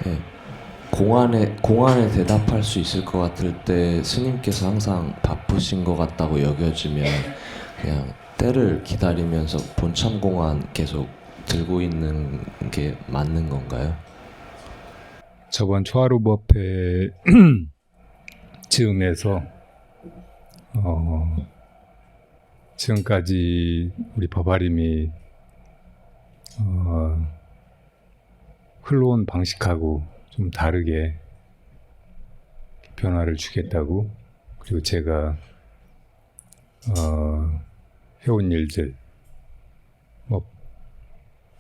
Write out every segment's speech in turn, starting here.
예, 공안에 대답할 수 있을 것 같을 때 스님께서 항상 바쁘신 것 같다고 여겨지면 그냥 때를 기다리면서 본참 공안 계속 들고 있는 게 맞는 건가요? 저번 초하루법회 즈음에서 지금까지 우리 법화림이 흘러온 방식하고 좀 다르게 변화를 주겠다고, 그리고 제가 해온 일들, 뭐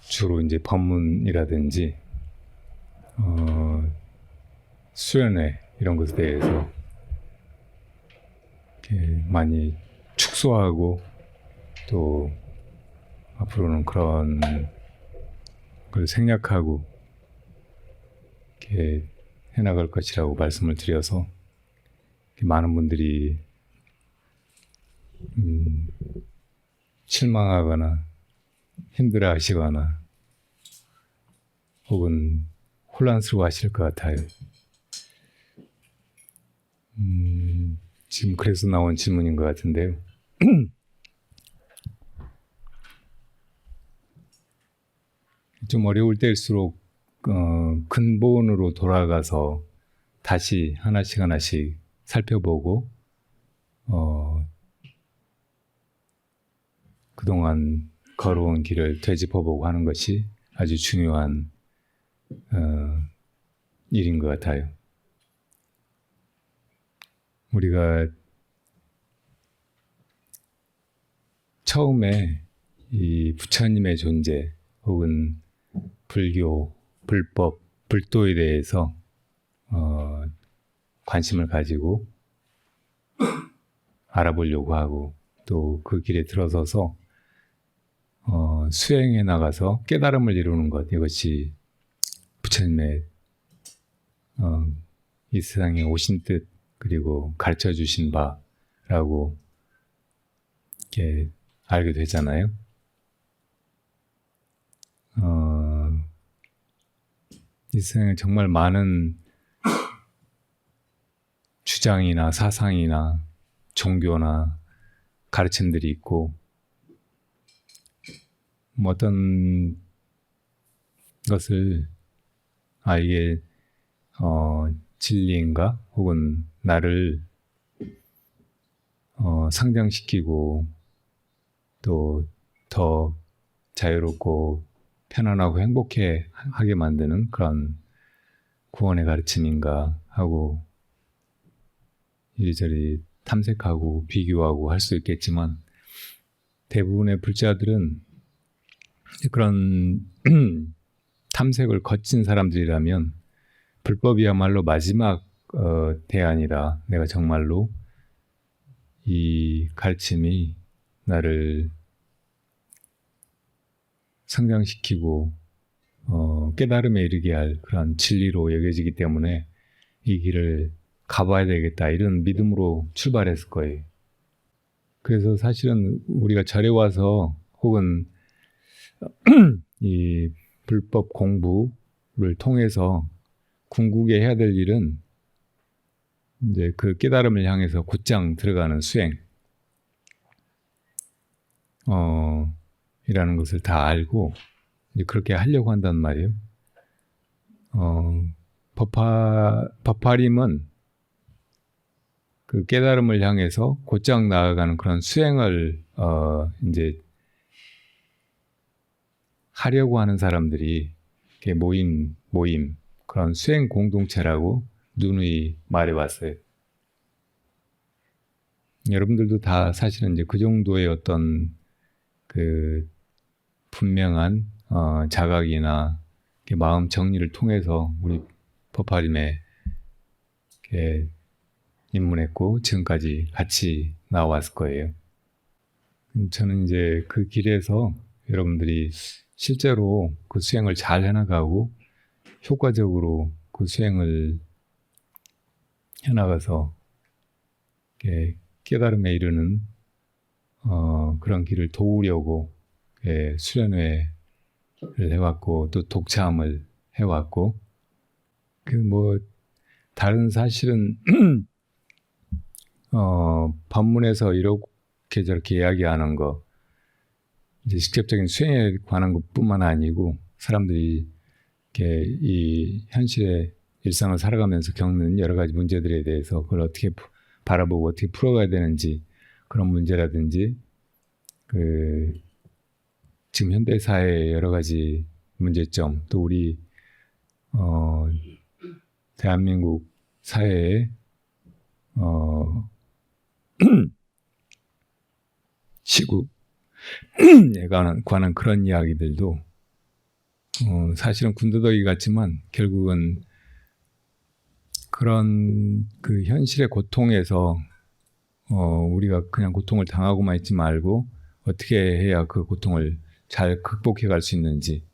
주로 이제 법문이라든지 수련회 이런 것에 대해서 이렇게 많이 축소하고, 또 앞으로는 그런 걸 생략하고 이렇게 해나갈 것이라고 말씀을 드려서 많은 분들이 실망하거나 힘들어 하시거나 혹은 혼란스러워 하실 것 같아요. 지금 그래서 나온 질문인 것 같은데요. 좀 어려울 때일수록 근본으로 돌아가서 다시 하나씩 하나씩 살펴보고 그동안 걸어온 길을 되짚어보고 하는 것이 아주 중요한 일인 것 같아요. 우리가 처음에 이 부처님의 존재 혹은 불교, 불법, 불도에 대해서 관심을 가지고 알아보려고 하고, 또 그 길에 들어서서 수행해 나가서 깨달음을 이루는 것, 이것이 부처님의 이 세상에 오신 뜻, 그리고 가르쳐 주신 바라고 이렇게 알게 되잖아요. 이 세상에 정말 많은 주장이나 사상이나 종교나 가르침들이 있고, 뭐 어떤 것을 이게 진리인가 혹은 나를 상장시키고 또 더 자유롭고 편안하고 행복해 하게 만드는 그런 구원의 가르침인가 하고 이리저리 탐색하고 비교하고 할 수 있겠지만, 대부분의 불자들은 그런 탐색을 거친 사람들이라면 불법이야말로 마지막 대안이라, 내가 정말로 이 가르침이 나를 성장시키고 깨달음에 이르게 할 그런 진리로 여겨지기 때문에 이 길을 가봐야 되겠다, 이런 믿음으로 출발했을 거예요. 그래서 사실은 우리가 절에 와서 혹은 이 불법 공부를 통해서 궁극에 해야 될 일은 이제 그 깨달음을 향해서 곧장 들어가는 수행, 이라는 것을 다 알고 이제 그렇게 하려고 한단 말이에요. 법화림은 그 깨달음을 향해서 곧장 나아가는 그런 수행을 이제 하려고 하는 사람들이 이렇게 모임 그런 수행 공동체라고 누누이 말해왔어요. 여러분들도 다 사실은 이제 그 정도의 어떤 그 분명한 자각이나 마음 정리를 통해서 우리 법화림에 이렇게 입문했고 지금까지 같이 나왔을 거예요. 저는 이제 그 길에서 여러분들이 실제로 그 수행을 잘 해나가고 효과적으로 그 수행을 해나가서 깨달음에 이르는 그런 길을 도우려고 수련회를 해왔고 또 독참을 해왔고 그 뭐 다른 사실은 법문에서 이렇게 저렇게 이야기하는 거 이제 직접적인 수행에 관한 것뿐만 아니고 사람들이 이렇게 이 현실의 일상을 살아가면서 겪는 여러 가지 문제들에 대해서 그걸 어떻게 바라보고 어떻게 풀어가야 되는지 그런 문제라든지 그 지금 현대 사회의 여러 가지 문제점 또 우리 대한민국 사회의 시국에 관한 그런 이야기들도 사실은 군더더기 같지만 결국은 그런 그 현실의 고통에서 우리가 그냥 고통을 당하고만 있지 말고 어떻게 해야 그 고통을 잘 극복해 갈 수 있는지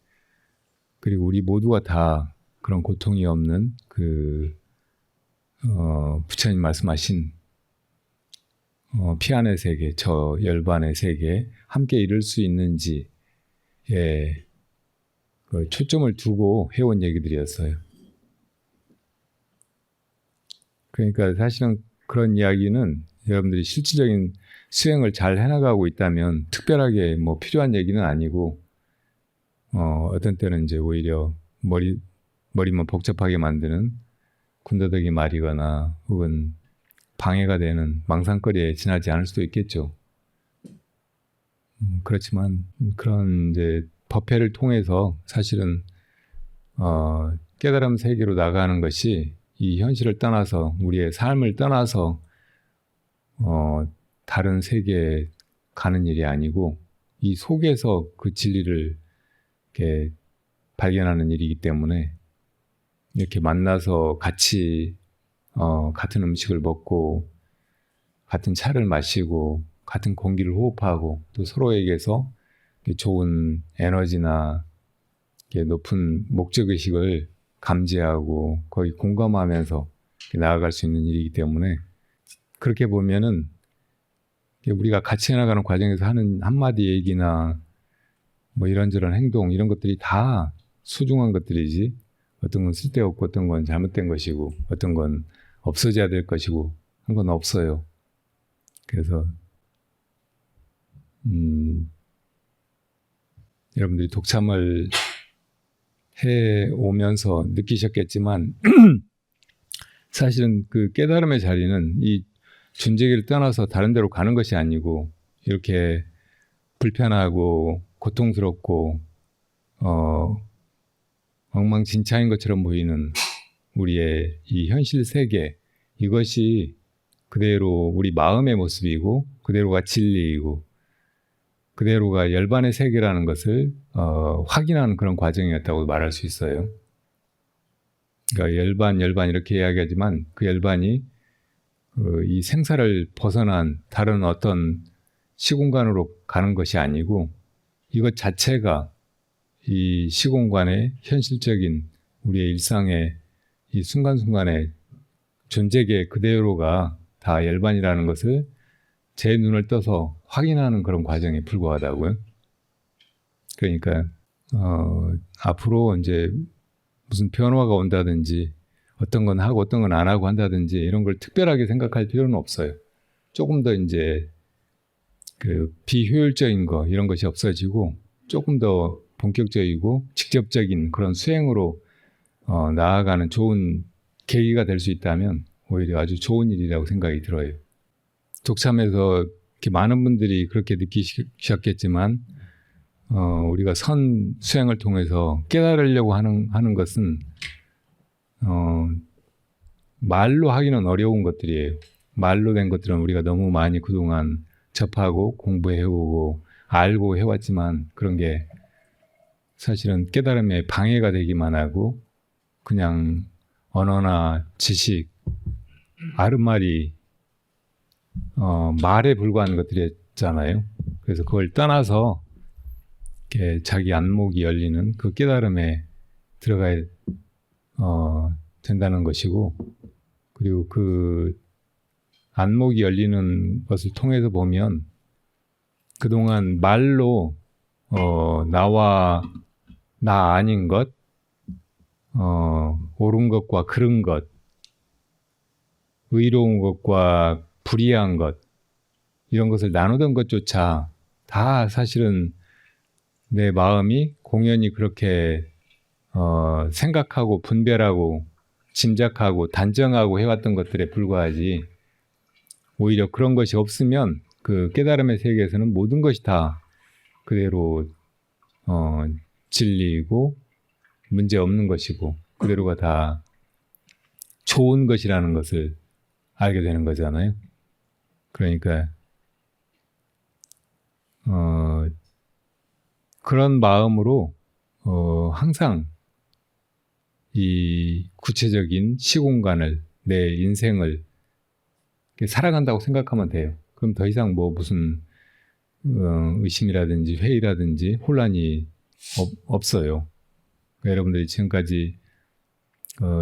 그리고 우리 모두가 다 그런 고통이 없는 그 부처님 말씀하신 피안의 세계, 저 열반의 세계에 함께 이룰 수 있는지에 그 초점을 두고 해온 얘기들이었어요. 그러니까 사실은 그런 이야기는 여러분들이 실질적인 수행을 잘 해나가고 있다면 특별하게 뭐 필요한 얘기는 아니고 어떤 때는 이제 오히려 머리만 복잡하게 만드는 군더더기 말이거나 혹은 방해가 되는 망상거리에 지나지 않을 수도 있겠죠. 그렇지만 그런 이제 법회를 통해서 사실은 깨달음 세계로 나가는 것이 이 현실을 떠나서 우리의 삶을 떠나서 다른 세계에 가는 일이 아니고 이 속에서 그 진리를 이렇게 발견하는 일이기 때문에 이렇게 만나서 같이 같은 음식을 먹고 같은 차를 마시고 같은 공기를 호흡하고 또 서로에게서 좋은 에너지나 높은 목적의식을 감지하고 거기 공감하면서 나아갈 수 있는 일이기 때문에 그렇게 보면은 우리가 같이 해나가는 과정에서 하는 한마디 얘기나 뭐 이런저런 행동 이런 것들이 다 소중한 것들이지 어떤 건 쓸데없고 어떤 건 잘못된 것이고 어떤 건 없어져야 될 것이고 한 건 없어요. 그래서 여러분들이 독참을 해오면서 느끼셨겠지만 사실은 그 깨달음의 자리는 이 존재기를 떠나서 다른 데로 가는 것이 아니고 이렇게 불편하고 고통스럽고 엉망진창인 것처럼 보이는 우리의 이 현실 세계 이것이 그대로 우리 마음의 모습이고 그대로가 진리이고 그대로가 열반의 세계라는 것을 확인하는 그런 과정이었다고 말할 수 있어요. 그러니까 열반 이렇게 이야기하지만 그 열반이 이 생사를 벗어난 다른 어떤 시공간으로 가는 것이 아니고 이것 자체가 이 시공간의 현실적인 우리의 일상의 이 순간순간의 존재계 그대로가 다 열반이라는 것을 제 눈을 떠서 확인하는 그런 과정에 불과하다고요. 그러니까 앞으로 이제 무슨 변화가 온다든지 어떤 건 하고 어떤 건 안 하고 한다든지 이런 걸 특별하게 생각할 필요는 없어요. 조금 더 이제 그 비효율적인 거 이런 것이 없어지고 조금 더 본격적이고 직접적인 그런 수행으로 나아가는 좋은 계기가 될 수 있다면 오히려 아주 좋은 일이라고 생각이 들어요. 독참에서 이렇게 많은 분들이 그렇게 느끼셨겠지만 우리가 선 수행을 통해서 깨달으려고 하는 것은 말로 하기는 어려운 것들이에요. 말로 된 것들은 우리가 너무 많이 그동안 접하고 공부해오고 알고 해왔지만 그런 게 사실은 깨달음에 방해가 되기만 하고 그냥 언어나 지식, 아름말이 말에 불과한 것들이었잖아요. 그래서 그걸 떠나서 이렇게 자기 안목이 열리는 그 깨달음에 들어가야 된다는 것이고 그리고 그 안목이 열리는 것을 통해서 보면 그동안 말로 나 아닌 것 옳은 것과 그른 것, 의로운 것과 불의한 것, 이런 것을 나누던 것조차 다 사실은 내 마음이 공연히 그렇게 생각하고 분별하고 짐작하고 단정하고 해왔던 것들에 불과하지, 오히려 그런 것이 없으면 그 깨달음의 세계에서는 모든 것이 다 그대로 진리이고 문제 없는 것이고 그대로가 다 좋은 것이라는 것을 알게 되는 거잖아요. 그러니까 그런 마음으로 항상 이 구체적인 시공간을, 내 인생을 이렇게 살아간다고 생각하면 돼요. 그럼 더 이상 뭐 무슨 의심이라든지 회의라든지 혼란이 없어요. 그러니까 여러분들이 지금까지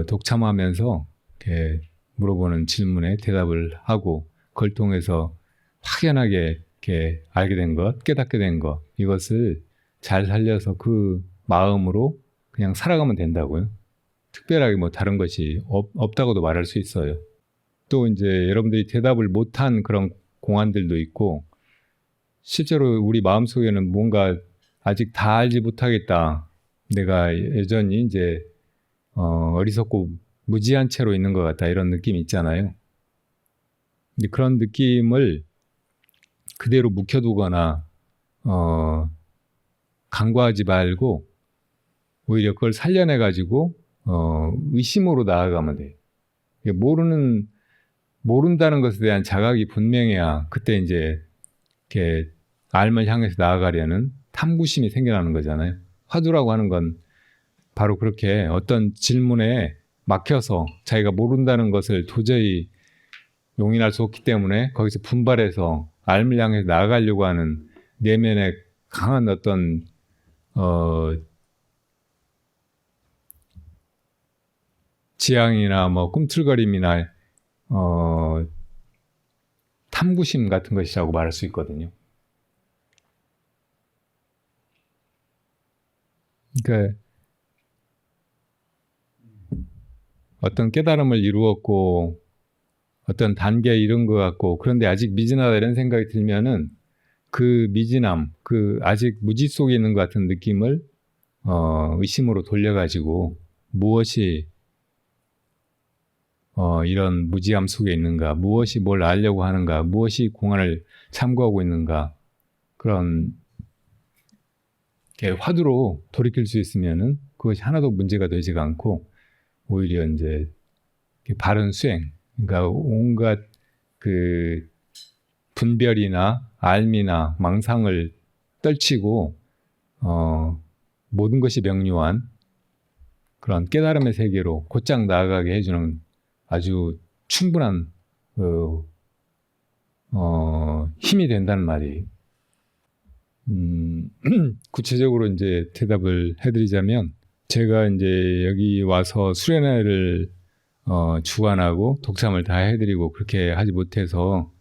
독참하면서 이렇게 물어보는 질문에 대답을 하고 그걸 통해서 확연하게 이렇게 알게 된 것, 깨닫게 된 것, 이것을 잘 살려서 그 마음으로 그냥 살아가면 된다고요. 특별하게 뭐 다른 것이 없다고도 말할 수 있어요. 또 이제 여러분들이 대답을 못한 그런 공안들도 있고, 실제로 우리 마음속에는 뭔가 아직 다 알지 못하겠다, 내가 여전히 이제 어리석고 무지한 채로 있는 것 같다, 이런 느낌이 있잖아요. 근데 그런 느낌을 그대로 묵혀두거나 간과하지 말고 오히려 그걸 살려내가지고 의심으로 나아가면 돼요. 모른다는 것에 대한 자각이 분명해야 그때 이제 이렇게 알을 향해서 나아가려는 탐구심이 생겨나는 거잖아요. 화두라고 하는 건 바로 그렇게 어떤 질문에 막혀서 자기가 모른다는 것을 도저히 용인할 수 없기 때문에 거기서 분발해서 알을 향해서 나아가려고 하는 내면의 강한 어떤 지향이나 뭐 꿈틀거림이나 탐구심 같은 것이라고 말할 수 있거든요. 그러니까 어떤 깨달음을 이루었고 어떤 단계에 이른 것 같고 그런데 아직 미진하다 이런 생각이 들면은 그 미진함, 그 아직 무지 속에 있는 것 같은 느낌을 의심으로 돌려가지고 무엇이 이런 무지함 속에 있는가, 무엇이 뭘 알려고 하는가, 무엇이 공안을 참고하고 있는가, 그런 화두로 돌이킬 수 있으면은 그것이 하나도 문제가 되지가 않고 오히려 이제 바른 수행, 그러니까 온갖 그 분별이나 알미나 망상을 떨치고 모든 것이 명료한 그런 깨달음의 세계로 곧장 나아가게 해주는 아주 충분한 힘이 된다는 말이에요. 구체적으로 이제 대답을 해드리자면, 제가 이제 여기 와서 수련회를 주관하고 독참을 다 해드리고 그렇게 하지 못해서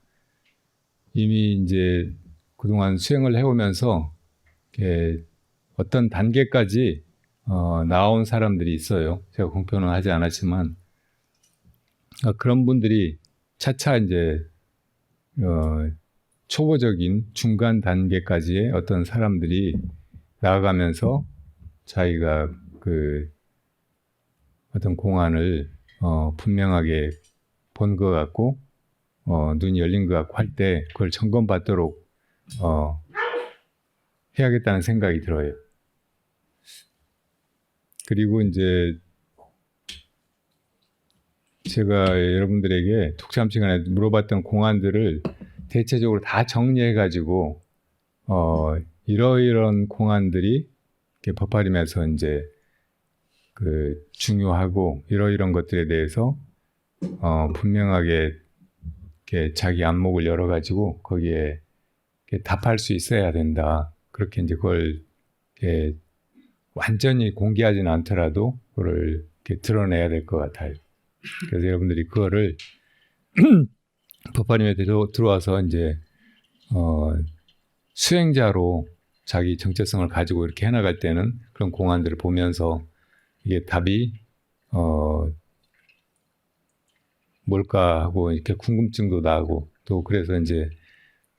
이미 이제 그동안 수행을 해오면서 어떤 단계까지 나온 사람들이 있어요. 제가 공표는 하지 않았지만 그런 분들이 차차 이제 초보적인 중간 단계까지의 어떤 사람들이 나아가면서 자기가 그 어떤 공안을 분명하게 본 것 같고 눈이 열린 것 같고 할 때 그걸 점검받도록 해야겠다는 생각이 들어요. 그리고 이제 제가 여러분들에게 독참 시간에 물어봤던 공안들을 대체적으로 다 정리해가지고 이러이런 공안들이 이렇게 법화림에서 이제 그 중요하고 이러이런 것들에 대해서 분명하게 이렇게 자기 안목을 열어가지고 거기에 이렇게 답할 수 있어야 된다. 그렇게 이제 그걸 이렇게 완전히 공개하지는 않더라도 그걸 이렇게 드러내야 될 것 같아요. 그래서 여러분들이 그거를 법화림에 들어와서 이제 수행자로 자기 정체성을 가지고 이렇게 해나갈 때는 그런 공안들을 보면서 이게 답이 뭘까 하고 이렇게 궁금증도 나고 또 그래서 이제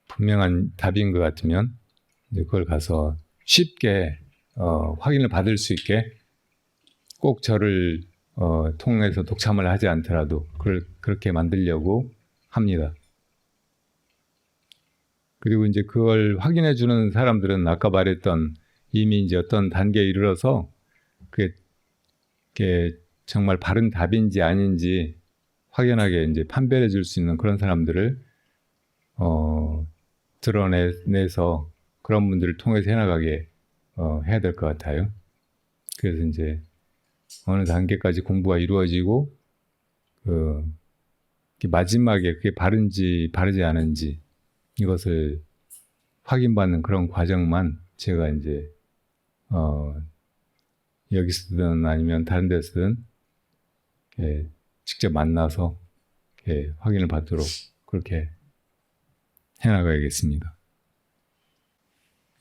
분명한 답인 것 같으면 이제 그걸 가서 쉽게 확인을 받을 수 있게 꼭 저를 통해서 독참을 하지 않더라도 그렇게 만들려고 합니다. 그리고 이제 그걸 확인해 주는 사람들은 아까 말했던 이미 이제 어떤 단계에 이르러서 그게 정말 바른 답인지 아닌지 확연하게 이제 판별해 줄 수 있는 그런 사람들을 드러내서 그런 분들을 통해서 해나가게 해야 될 것 같아요. 그래서 이제 어느 단계까지 공부가 이루어지고 마지막에 그게 바른지 바르지 않은지 이것을 확인받는 그런 과정만 제가 이제 여기서든 아니면 다른 데서든 직접 만나서 확인을 받도록 그렇게 해나가야겠습니다.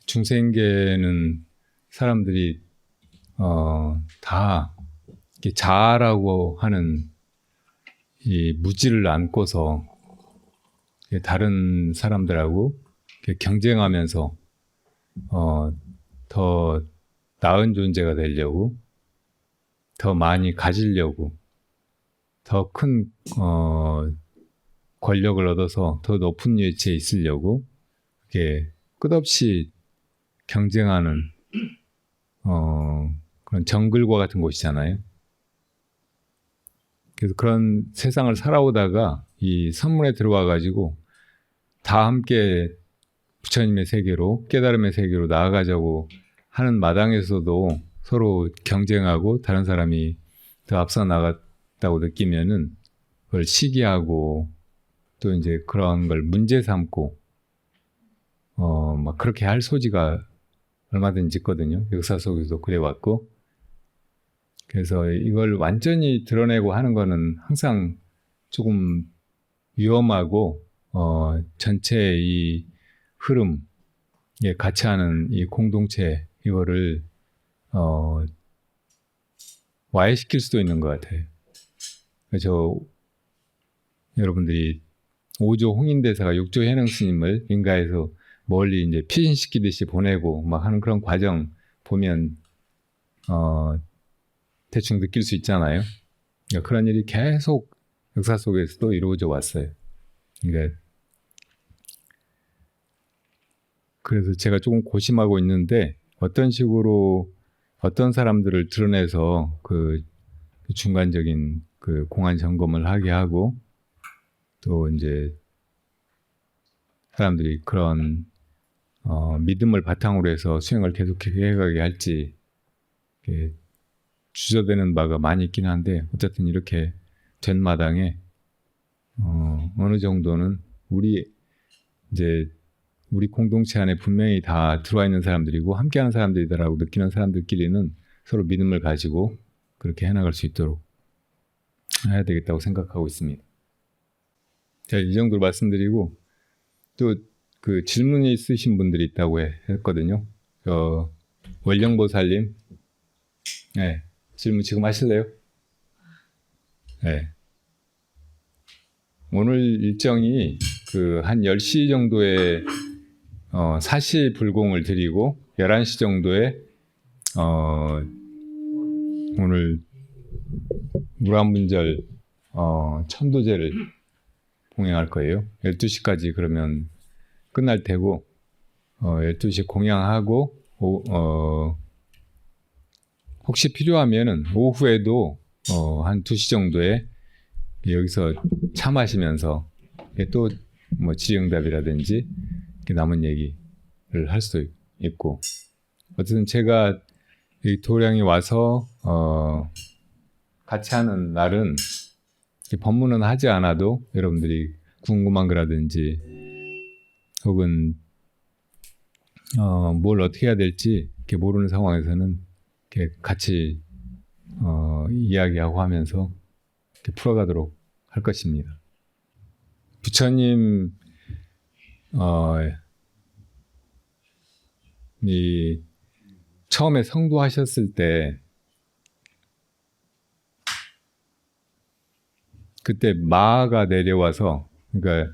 중생계는 사람들이 다 자아라고 하는 이 무지를 안고서 다른 사람들하고 경쟁하면서 더 나은 존재가 되려고, 더 많이 가지려고, 더 큰 권력을 얻어서 더 높은 위치에 있으려고 이렇게 끝없이 경쟁하는 그런 정글과 같은 곳이잖아요. 그래서 그런 세상을 살아오다가 이 선문에 들어와 가지고 다 함께 부처님의 세계로, 깨달음의 세계로 나아가자고 하는 마당에서도 서로 경쟁하고 다른 사람이 더 앞서 나갔다고 느끼면은 그걸 시기하고 또 이제 그런 걸 문제 삼고 막 그렇게 할 소지가 얼마든지 있거든요. 역사 속에서도 그래왔고. 그래서 이걸 완전히 드러내고 하는 거는 항상 조금 위험하고 전체 이 흐름, 같이 하는 이 공동체 이거를 와해시킬 수도 있는 것 같아요. 그래서 여러분들이 5조 홍인대사가 6조 현행 스님을 인가에서 멀리 이제 피신시키듯이 보내고 막 하는 그런 과정 보면 대충 느낄 수 있잖아요. 그러니까 그런 일이 계속 역사 속에서도 이루어져 왔어요. 그러니까 그래서 제가 조금 고심하고 있는데 어떤 식으로 어떤 사람들을 드러내서 그 중간적인 그 공안 점검을 하게 하고 또 이제 사람들이 그런 믿음을 바탕으로 해서 수행을 계속 해가게 할지 주저되는 바가 많이 있긴 한데 어쨌든 이렇게 된 마당에 어느 정도는 우리 공동체 안에 분명히 다 들어와 있는 사람들이고 함께하는 사람들이다라고 느끼는 사람들끼리는 서로 믿음을 가지고 그렇게 해나갈 수 있도록 해야 되겠다고 생각하고 있습니다. 자, 이 정도로 말씀드리고 또 그 질문이 있으신 분들이 있다고 했거든요. 원령보살님, 네, 질문 지금 하실래요? 네. 오늘 일정이 그 한 10시 정도에 사시불공을 드리고 11시 정도에 오늘 무한문절 천도제를 봉양할 거예요. 12시까지 그러면 끝날 테고 12시 공양하고 혹시 필요하면은 오후에도 한 2시 정도에 여기서 차 마시면서 또 뭐 질의응답이라든지 남은 얘기를 할 수도 있고 어쨌든 제가 이 도량에 와서 같이 하는 날은 법문은 하지 않아도 여러분들이 궁금한 거라든지 혹은 뭘 어떻게 해야 될지 이렇게 모르는 상황에서는 이렇게 같이 이야기하고 하면서 이렇게 풀어가도록 할 것입니다. 부처님 이 처음에 성도하셨을 때 그때 마가 내려와서, 그러니까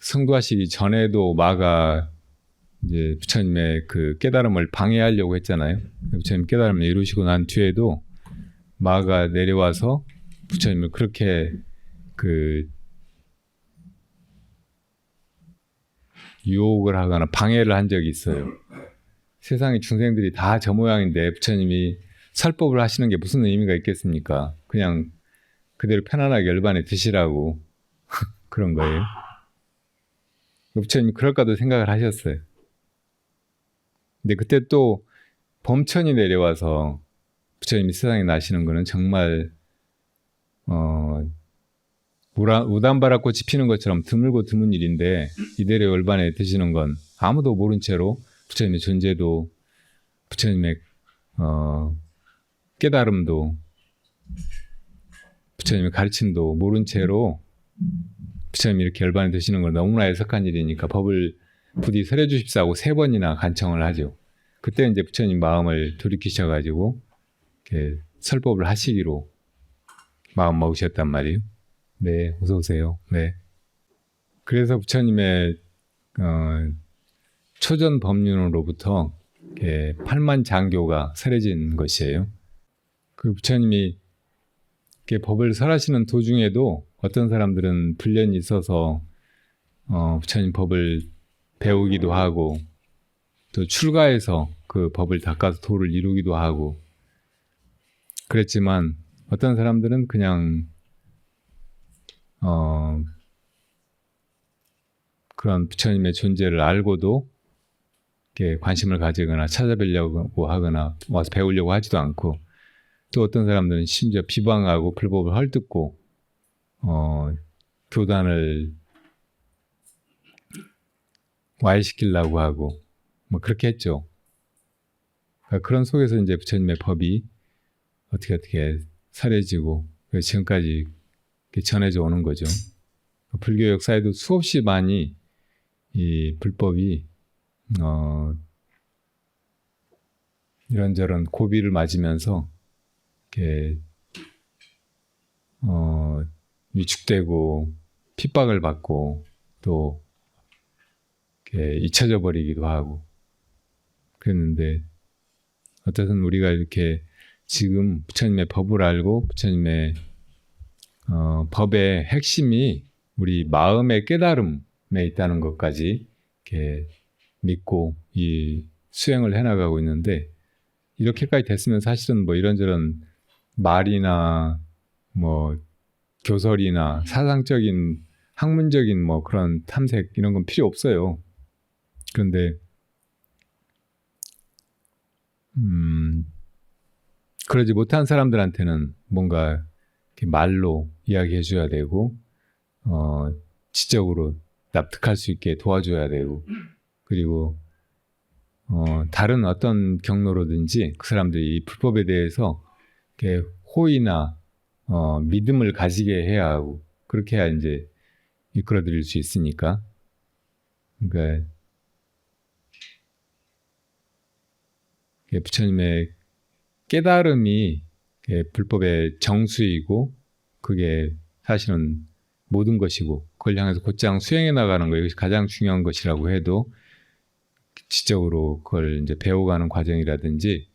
성도하시기 전에도 마가 이제 부처님의 그 깨달음을 방해하려고 했잖아요. 부처님 깨달음을 이루시고 난 뒤에도 마가 내려와서 부처님을 그렇게 그 유혹을 하거나 방해를 한 적이 있어요. 세상의 중생들이 다 저 모양인데 부처님이 설법을 하시는 게 무슨 의미가 있겠습니까? 그냥 그대로 편안하게 열반에 드시라고 그런 거예요. 부처님이 그럴까도 생각을 하셨어요. 근데 그때 또 범천이 내려와서 부처님이 세상에 나시는 거는 정말 우담바라꽃이 피는 것처럼 드물고 드문 일인데 이대로 열반에 드시는 건 아무도 모른 채로 부처님의 존재도 부처님의 깨달음도 부처님의 가르침도 모른 채로 부처님이 이렇게 열반에 드시는 건 너무나 애석한 일이니까 법을 부디 설해 주십사 하고 3번이나 간청을 하죠. 그때 이제 부처님 마음을 돌이키셔가지고 이렇게 설법을 하시기로 마음 먹으셨단 말이에요. 네, 어서 오세요. 네. 그래서 부처님의 초전 법륜으로부터 8만 장교가 설해진 것이에요. 그 부처님이 이렇게 법을 설하시는 도중에도 어떤 사람들은 불련이 있어서 부처님 법을 배우기도 하고 또 출가해서 그 법을 닦아서 도를 이루기도 하고 그랬지만 어떤 사람들은 그냥 그런 부처님의 존재를 알고도 이렇게 관심을 가지거나 찾아뵈려고 하거나 와서 배우려고 하지도 않고 또 어떤 사람들은 심지어 비방하고 불법을 헐뜯고 교단을 와해시키려고 하고 뭐 그렇게 했죠. 그러니까 그런 속에서 이제 부처님의 법이 어떻게 설해지고 지금까지 전해져 오는 거죠. 불교 역사에도 수없이 많이 이 불법이 이런저런 고비를 맞으면서 이렇게 위축되고 핍박을 받고 또 이렇게 잊혀져 버리기도 하고 그랬는데 어쨌든 우리가 이렇게 지금 부처님의 법을 알고 부처님의 법의 핵심이 우리 마음의 깨달음에 있다는 것까지 이렇게 믿고 이 수행을 해나가고 있는데 이렇게까지 됐으면 사실은 뭐 이런저런 말이나 뭐 교설이나 사상적인 학문적인 뭐 그런 탐색 이런 건 필요 없어요. 그런데 그러지 못한 사람들한테는 뭔가 이렇게 말로 이야기해 줘야 되고 지적으로 납득할 수 있게 도와줘야 되고 그리고 다른 어떤 경로로든지 그 사람들이 이 불법에 대해서 이렇게 호의나 믿음을 가지게 해야 하고 그렇게 해야 이제 이끌어드릴 수 있으니까 그러니까 부처님의 깨달음이 불법의 정수이고 그게 사실은 모든 것이고 그걸 향해서 곧장 수행해 나가는 거 이것이 가장 중요한 것이라고 해도 지적으로 그걸 이제 배워가는 과정이라든지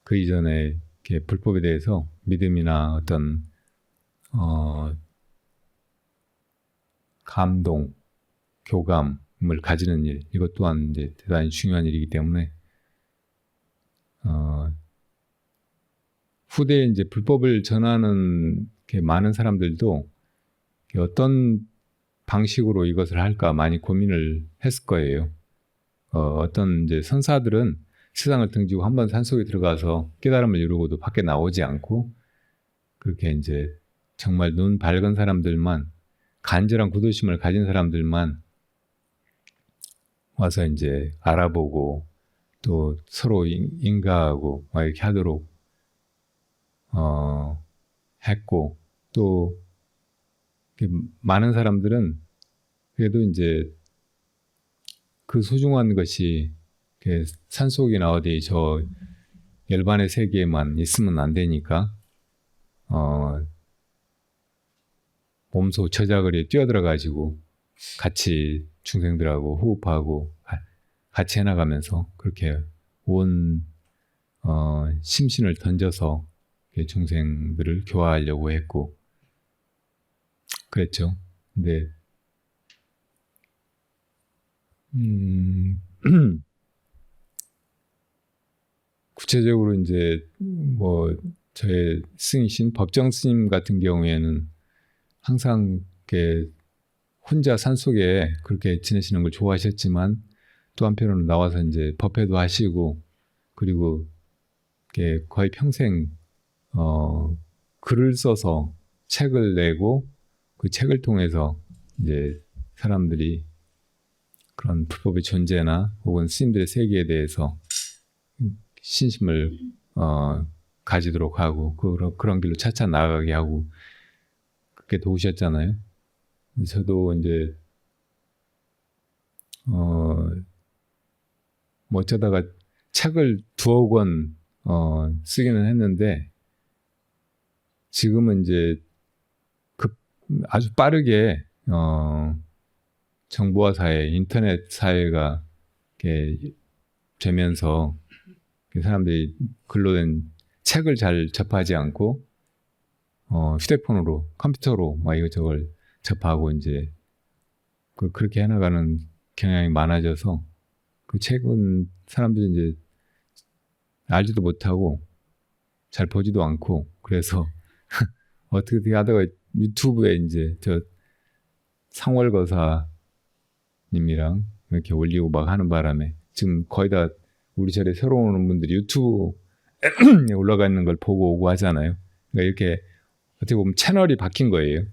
그 이전에 이렇게 불법에 대해서 믿음이나 어떤 감동, 교감을 가지는 일 이것 또한 이제 대단히 중요한 일이기 때문에 후대에 이제 불법을 전하는 많은 사람들도 어떤 방식으로 이것을 할까 많이 고민을 했을 거예요. 어떤 이제 선사들은 세상을 등지고 한번 산속에 들어가서 깨달음을 이루고도 밖에 나오지 않고 그렇게 이제 정말 눈 밝은 사람들만 간절한 구도심을 가진 사람들만 와서 이제 알아보고 또 서로 인가하고 막 이렇게 하도록 했고 또 많은 사람들은 그래도 이제 그 소중한 것이 산속이나 어디 저 열반의 세계에만 있으면 안 되니까 몸소 저작거리에 뛰어들어가지고 같이 중생들하고 호흡하고 같이 해나가면서 그렇게 온 심신을 던져서 중생들을 교화하려고 했고 그랬죠. 근데 구체적으로 이제 뭐 저의 스님이신 법정 스님 같은 경우에는 항상 이렇게 혼자 산속에 그렇게 지내시는 걸 좋아하셨지만 또 한편으로는 나와서 이제 법회도 하시고 그리고 이렇게 거의 평생 글을 써서 책을 내고 그 책을 통해서 이제 사람들이 그런 불법의 존재나 혹은 스님들의 세계에 대해서 신심을 가지도록 하고 그런 길로 차차 나아가게 하고 그렇게 도우셨잖아요. 저도 이제 뭐 어쩌다가 책을 2억 권 쓰기는 했는데 지금은 이제 아주 빠르게 정보화 사회, 인터넷 사회가 이렇게 되면서 사람들이 글로 된 책을 잘 접하지 않고 휴대폰으로, 컴퓨터로 막 이것저것 접하고 이제 그렇게 해나가는 경향이 많아져서 그 책은 사람들이 이제 알지도 못하고 잘 보지도 않고 그래서 어떻게 하다가 유튜브에 이제 저 상월거사님이랑 이렇게 올리고 막 하는 바람에 지금 거의 다 우리 절에 새로 오는 분들이 유튜브에 올라가 있는 걸 보고 오고 하잖아요. 그러니까 이렇게 어떻게 보면 채널이 바뀐 거예요.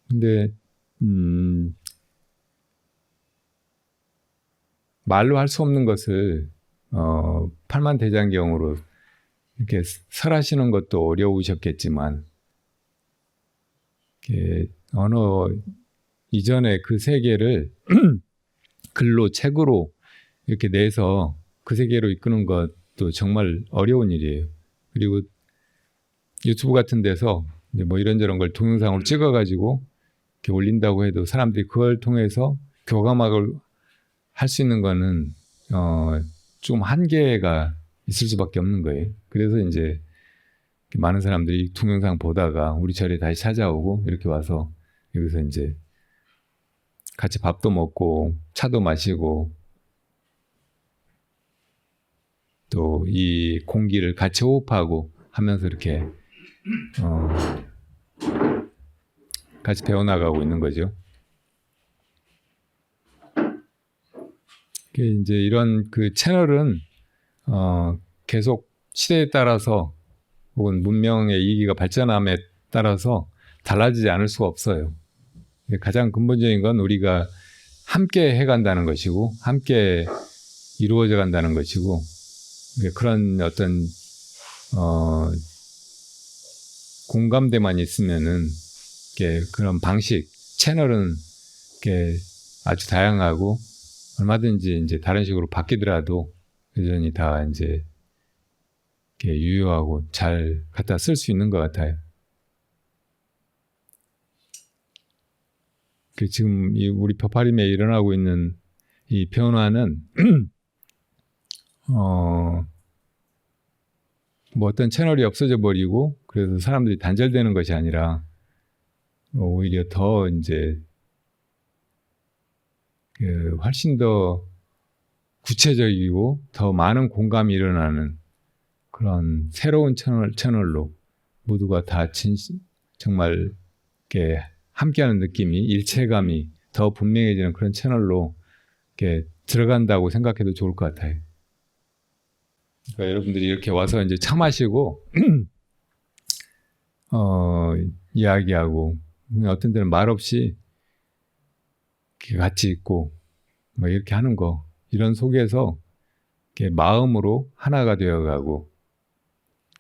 근데 말로 할 수 없는 것을 팔만대장경으로 이렇게 설하시는 것도 어려우셨겠지만 이렇게 언어 이전에 그 세계를 글로 책으로 이렇게 내서 그 세계로 이끄는 것도 정말 어려운 일이에요. 그리고 유튜브 같은 데서 이제 뭐 이런저런 걸 동영상으로 찍어가지고 이렇게 올린다고 해도 사람들이 그걸 통해서 교감학을 할 수 있는 거는 좀 한계가 있을 수밖에 없는 거예요. 그래서 이제 많은 사람들이 동영상 보다가 우리 절에 다시 찾아오고 이렇게 와서 여기서 이제 같이 밥도 먹고 차도 마시고 또 이 공기를 같이 호흡하고 하면서 이렇게 같이 배워나가고 있는 거죠. 이제 이런 그 채널은 계속 시대에 따라서 혹은 문명의 이기가 발전함에 따라서 달라지지 않을 수가 없어요. 가장 근본적인 건 우리가 함께 해간다는 것이고 함께 이루어져 간다는 것이고 그런 어떤 공감대만 있으면은 그런 방식 채널은 아주 다양하고 얼마든지 이제 다른 식으로 바뀌더라도 여전히 다 이제 유효하고 잘 갖다 쓸 수 있는 것 같아요. 지금 우리 법화림에 일어나고 있는 이 변화는 뭐 어떤 채널이 없어져 버리고 그래서 사람들이 단절되는 것이 아니라 오히려 더 이제 훨씬 더 구체적이고 더 많은 공감이 일어나는 그런 새로운 채널로 모두가 다 정말 이렇게 함께하는 느낌이 일체감이 더 분명해지는 그런 채널로 이렇게 들어간다고 생각해도 좋을 것 같아요. 그러니까 여러분들이 이렇게 와서 이제 차 마시고 이야기하고 어떤 때는 말 없이 같이 있고 뭐 이렇게 하는 거 이런 속에서 이렇게 마음으로 하나가 되어가고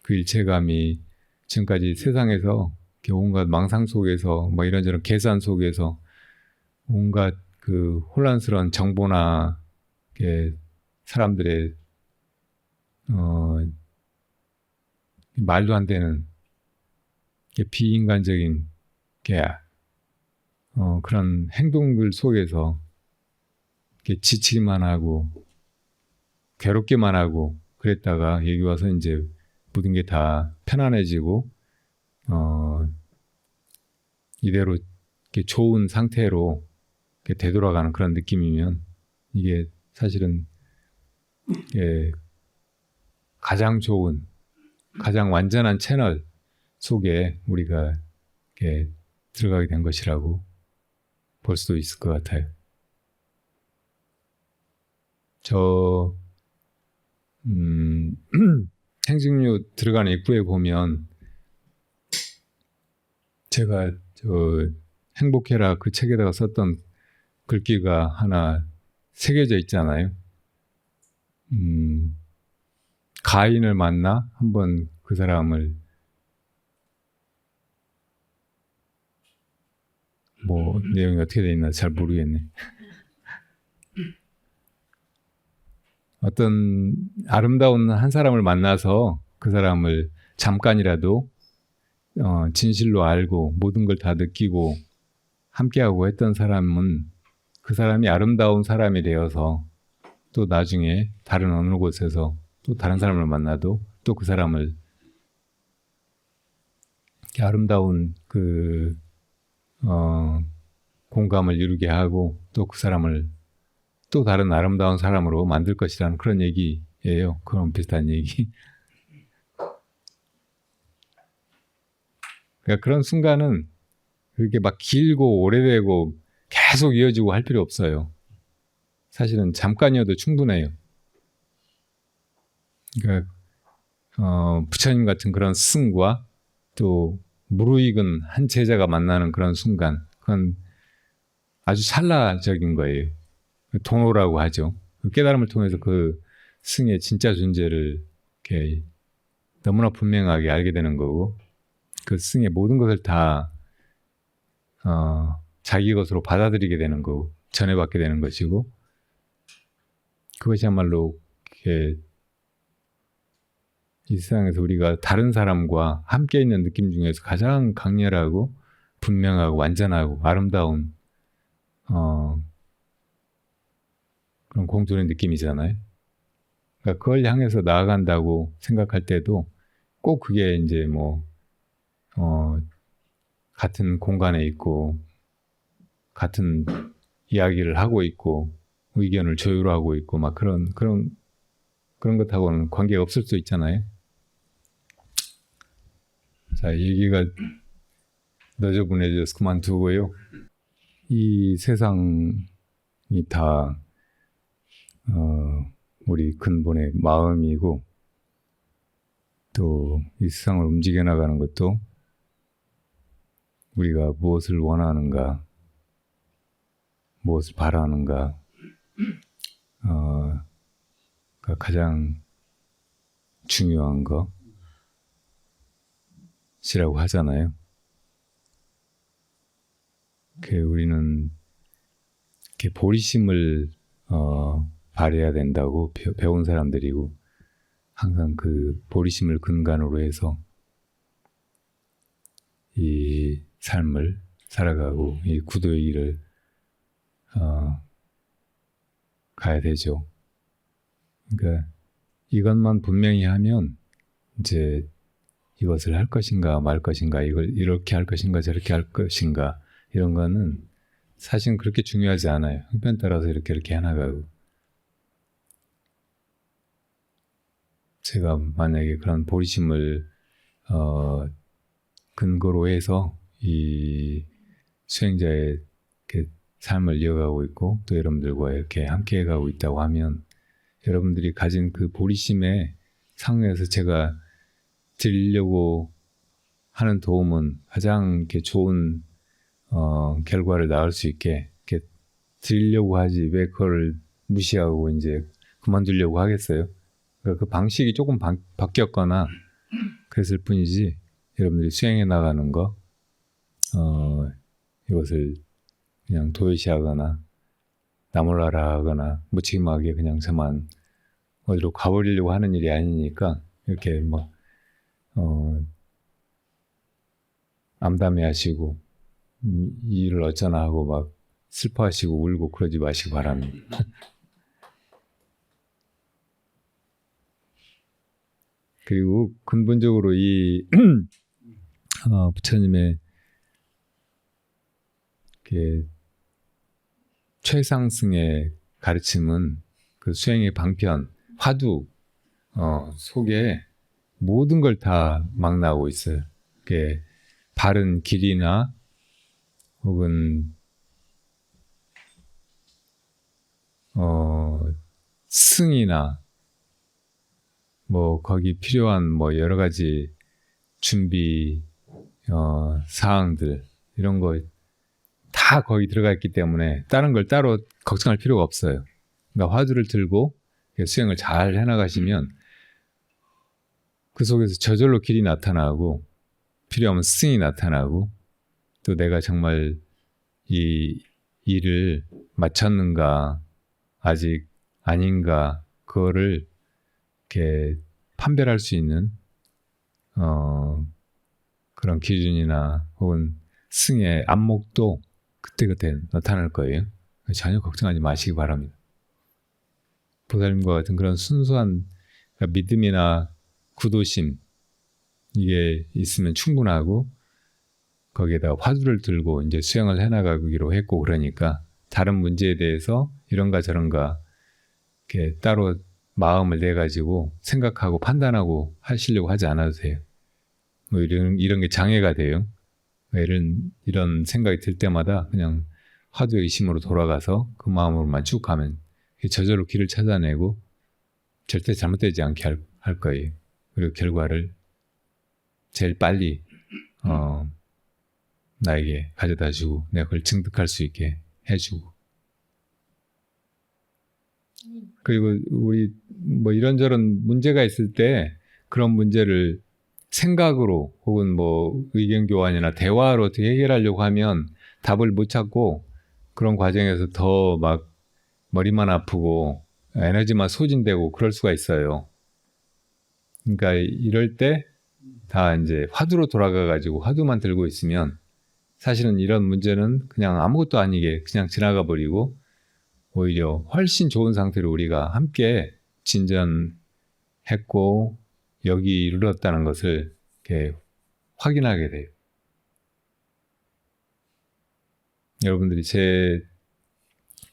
그 일체감이 지금까지 세상에서 이렇게 온갖 망상 속에서 뭐 이런저런 계산 속에서 온갖 그 혼란스러운 정보나 이렇게 사람들의 말도 안 되는 비인간적인 게 그런 행동들 속에서 지치기만 하고 괴롭기만 하고 그랬다가 여기 와서 이제 모든 게 다 편안해지고 이대로 이렇게 좋은 상태로 이렇게 되돌아가는 그런 느낌이면 이게 사실은 가장 좋은, 가장 완전한 채널 속에 우리가 이렇게 들어가게 된 것이라고 볼 수도 있을 것 같아요. 저 행직류 들어가는 입구에 보면 제가 행복해라 그 책에다가 썼던 글귀가 하나 새겨져 있잖아요. 가인을 만나 한번 그 사람을 뭐 내용이 어떻게 돼 있나 잘 모르겠네. 어떤 아름다운 한 사람을 만나서 그 사람을 잠깐이라도 진실로 알고 모든 걸 다 느끼고 함께하고 했던 사람은 그 사람이 아름다운 사람이 되어서 또 나중에 다른 어느 곳에서 또 다른 사람을 만나도 또 그 사람을 아름다운 그 공감을 이루게 하고 또 그 사람을 또 다른 아름다운 사람으로 만들 것이라는 그런 얘기예요. 그런 비슷한 얘기. 그러니까 그런 순간은 그렇게 막 길고 오래되고 계속 이어지고 할 필요 없어요. 사실은 잠깐이어도 충분해요. 그러니까 부처님 같은 그런 스승과 또 무르익은 한 제자가 만나는 그런 순간, 그건 아주 찰나적인 거예요. 도노라고 하죠. 깨달음을 통해서 그 스승의 진짜 존재를 이렇게 너무나 분명하게 알게 되는 거고, 그 스승의 모든 것을 다 자기 것으로 받아들이게 되는 거고, 전해받게 되는 것이고, 그것이야말로 이렇게 이 세상에서 우리가 다른 사람과 함께 있는 느낌 중에서 가장 강렬하고 분명하고 완전하고 아름다운 그런 공존의 느낌이잖아요. 그러니까 그걸 향해서 나아간다고 생각할 때도 꼭 그게 이제 같은 공간에 있고 같은 이야기를 하고 있고 의견을 조율하고 있고 막 그런 것하고는 관계가 없을 수 있잖아요. 자, 얘기가 너저분해져서 그만두고요. 이 세상이 다 우리 근본의 마음이고 또 이 세상을 움직여 나가는 것도 우리가 무엇을 원하는가, 무엇을 바라는가, 가 가장 중요한 것이라고 하잖아요. 우리는 이렇게 보리심을 발휘해야 된다고 배운 사람들이고 항상 그 보리심을 근간으로 해서 이 삶을 살아가고 이 구도의 길을 가야 되죠. 그러니까 이것만 분명히 하면 이제 이것을 할 것인가 말 것인가, 이걸 이렇게 할 것인가 저렇게 할 것인가, 이런 거는 사실은 그렇게 중요하지 않아요. 형편 따라서 이렇게 해나가고, 제가 만약에 그런 보리심을 근거로 해서 이 수행자의 삶을 이어가고 있고 또 여러분들과 이렇게 함께 해가고 있다고 하면 여러분들이 가진 그 보리심의 상에서 제가 드리려고 하는 도움은 가장 이렇게 좋은 결과를 낳을 수 있게 이렇게 드리려고 하지 왜 그걸 무시하고 이제 그만두려고 하겠어요? 그러니까 그 방식이 조금 바뀌었거나 그랬을 뿐이지 여러분들이 수행해 나가는 거 이것을 그냥 도외시하거나 나몰라라 하거나 무책임하게 그냥 저만 어디로 가버리려고 하는 일이 아니니까 이렇게 암담해하시고 이 일을 어쩌나 하고 막 슬퍼하시고 울고 그러지 마시기 바랍니다. 그리고 근본적으로 이 부처님의 최상승의 가르침은 그 수행의 방편, 화두 속에 모든 걸 다 막 나오고 있어요. 바른 길이나 혹은 승이나 뭐 거기 필요한 뭐 여러 가지 준비 사항들 이런 거 다 거기 들어가 있기 때문에 다른 걸 따로 걱정할 필요가 없어요. 그러니까 화두를 들고 수행을 잘 해나가시면 그 속에서 저절로 길이 나타나고 필요하면 승이 나타나고 또 내가 정말 이 일을 마쳤는가 아직 아닌가 그거를 이렇게 판별할 수 있는 그런 기준이나 혹은 승의 안목도 그때그때 나타날 거예요. 전혀 걱정하지 마시기 바랍니다. 보살님과 같은 그런 순수한 믿음이나 구도심 이게 있으면 충분하고 거기에다 화두를 들고 이제 수행을 해나가기로 했고 그러니까 다른 문제에 대해서 이런가 저런가 이렇게 따로 마음을 내 가지고 생각하고 판단하고 하시려고 하지 않아도 돼요. 뭐 이런 게 장애가 돼요. 이런 생각이 들 때마다 그냥 화두의 의심으로 돌아가서 그 마음으로만 쭉 가면 저절로 길을 찾아내고 절대 잘못되지 않게 할 거예요. 그리고 결과를 제일 빨리 나에게 가져다 주고 내가 그걸 증득할 수 있게 해주고 그리고 우리 뭐 이런저런 문제가 있을 때 그런 문제를 생각으로 혹은 뭐 의견 교환이나 대화로 어떻게 해결하려고 하면 답을 못 찾고 그런 과정에서 더 막 머리만 아프고 에너지만 소진되고 그럴 수가 있어요. 그러니까 이럴 때 다 이제 화두로 돌아가 가지고 화두만 들고 있으면 사실은 이런 문제는 그냥 아무것도 아니게 그냥 지나가 버리고 오히려 훨씬 좋은 상태로 우리가 함께 진전했고 여기 이르렀다는 것을 이렇게 확인하게 돼요. 여러분들이 제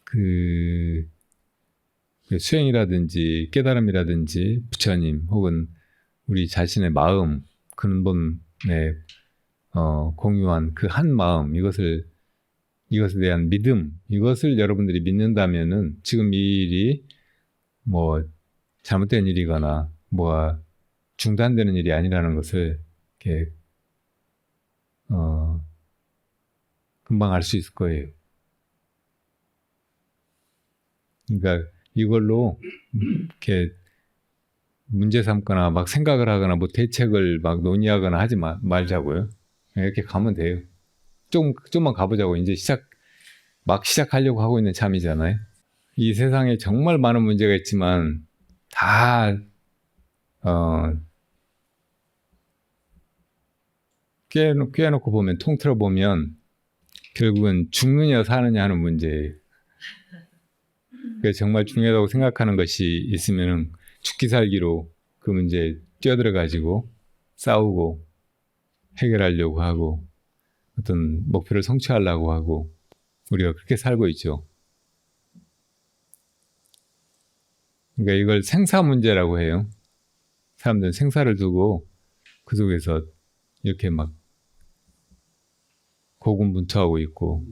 그 수행이라든지 깨달음이라든지 부처님 혹은 우리 자신의 마음 근본에 공유한 그 한 마음 이것에 대한 믿음 이것을 여러분들이 믿는다면은 지금 이 일이 뭐 잘못된 일이거나 뭐가 중단되는 일이 아니라는 것을 이렇게 금방 알 수 있을 거예요. 그러니까 이걸로 이렇게 문제 삼거나 막 생각을 하거나 뭐 대책을 막 논의하거나 하지 말자고요. 이렇게 가면 돼요. 좀만 가보자고. 이제 시작하려고 하고 있는 참이잖아요. 이 세상에 정말 많은 문제가 있지만 다 꿰놓고 보면 통틀어 보면 결국은 죽느냐 사느냐 하는 문제예요. 정말 중요하다고 생각하는 것이 있으면 죽기 살기로 그 문제에 뛰어들어 가지고 싸우고 해결하려고 하고 어떤 목표를 성취하려고 하고 우리가 그렇게 살고 있죠. 그러니까 이걸 생사 문제라고 해요. 사람들은 생사를 두고 그 속에서 이렇게 막 고군분투하고 있고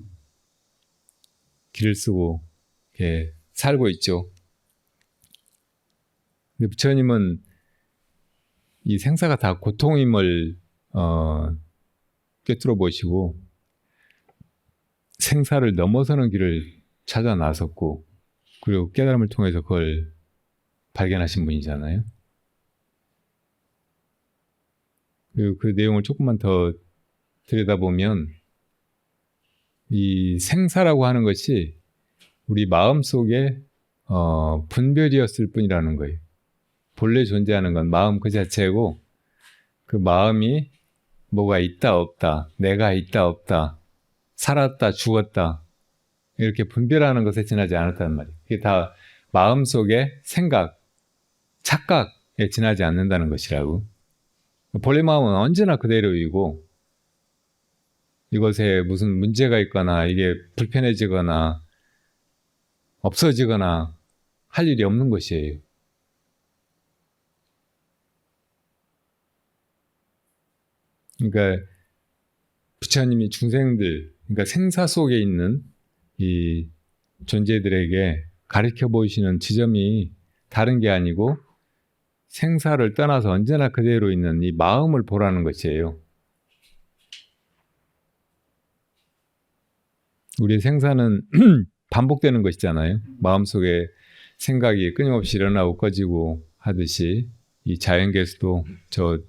길을 쓰고 이렇게 살고 있죠. 근데 부처님은 이 생사가 다 고통임을 꿰뚫어 보시고 생사를 넘어서는 길을 찾아 나섰고 그리고 깨달음을 통해서 그걸 발견하신 분이잖아요. 그리고 그 내용을 조금만 더 들여다보면 이 생사라고 하는 것이 우리 마음속에 분별이었을 뿐이라는 거예요. 본래 존재하는 건 마음 그 자체고 그 마음이 뭐가 있다 없다, 내가 있다 없다, 살았다 죽었다 이렇게 분별하는 것에 지나지 않았단 말이에요. 이게 다 마음속의 생각, 착각에 지나지 않는다는 것이라고. 본래 마음은 언제나 그대로이고 이것에 무슨 문제가 있거나 이게 불편해지거나 없어지거나 할 일이 없는 것이에요. 그러니까 부처님이 중생들, 그러니까 생사 속에 있는 이 존재들에게 가르쳐 보이시는 지점이 다른 게 아니고 생사를 떠나서 언제나 그대로 있는 이 마음을 보라는 것이에요. 우리의 생사는 반복되는 것이잖아요. 마음속에 생각이 끊임없이 일어나고 꺼지고 하듯이 이 자연계에서도 저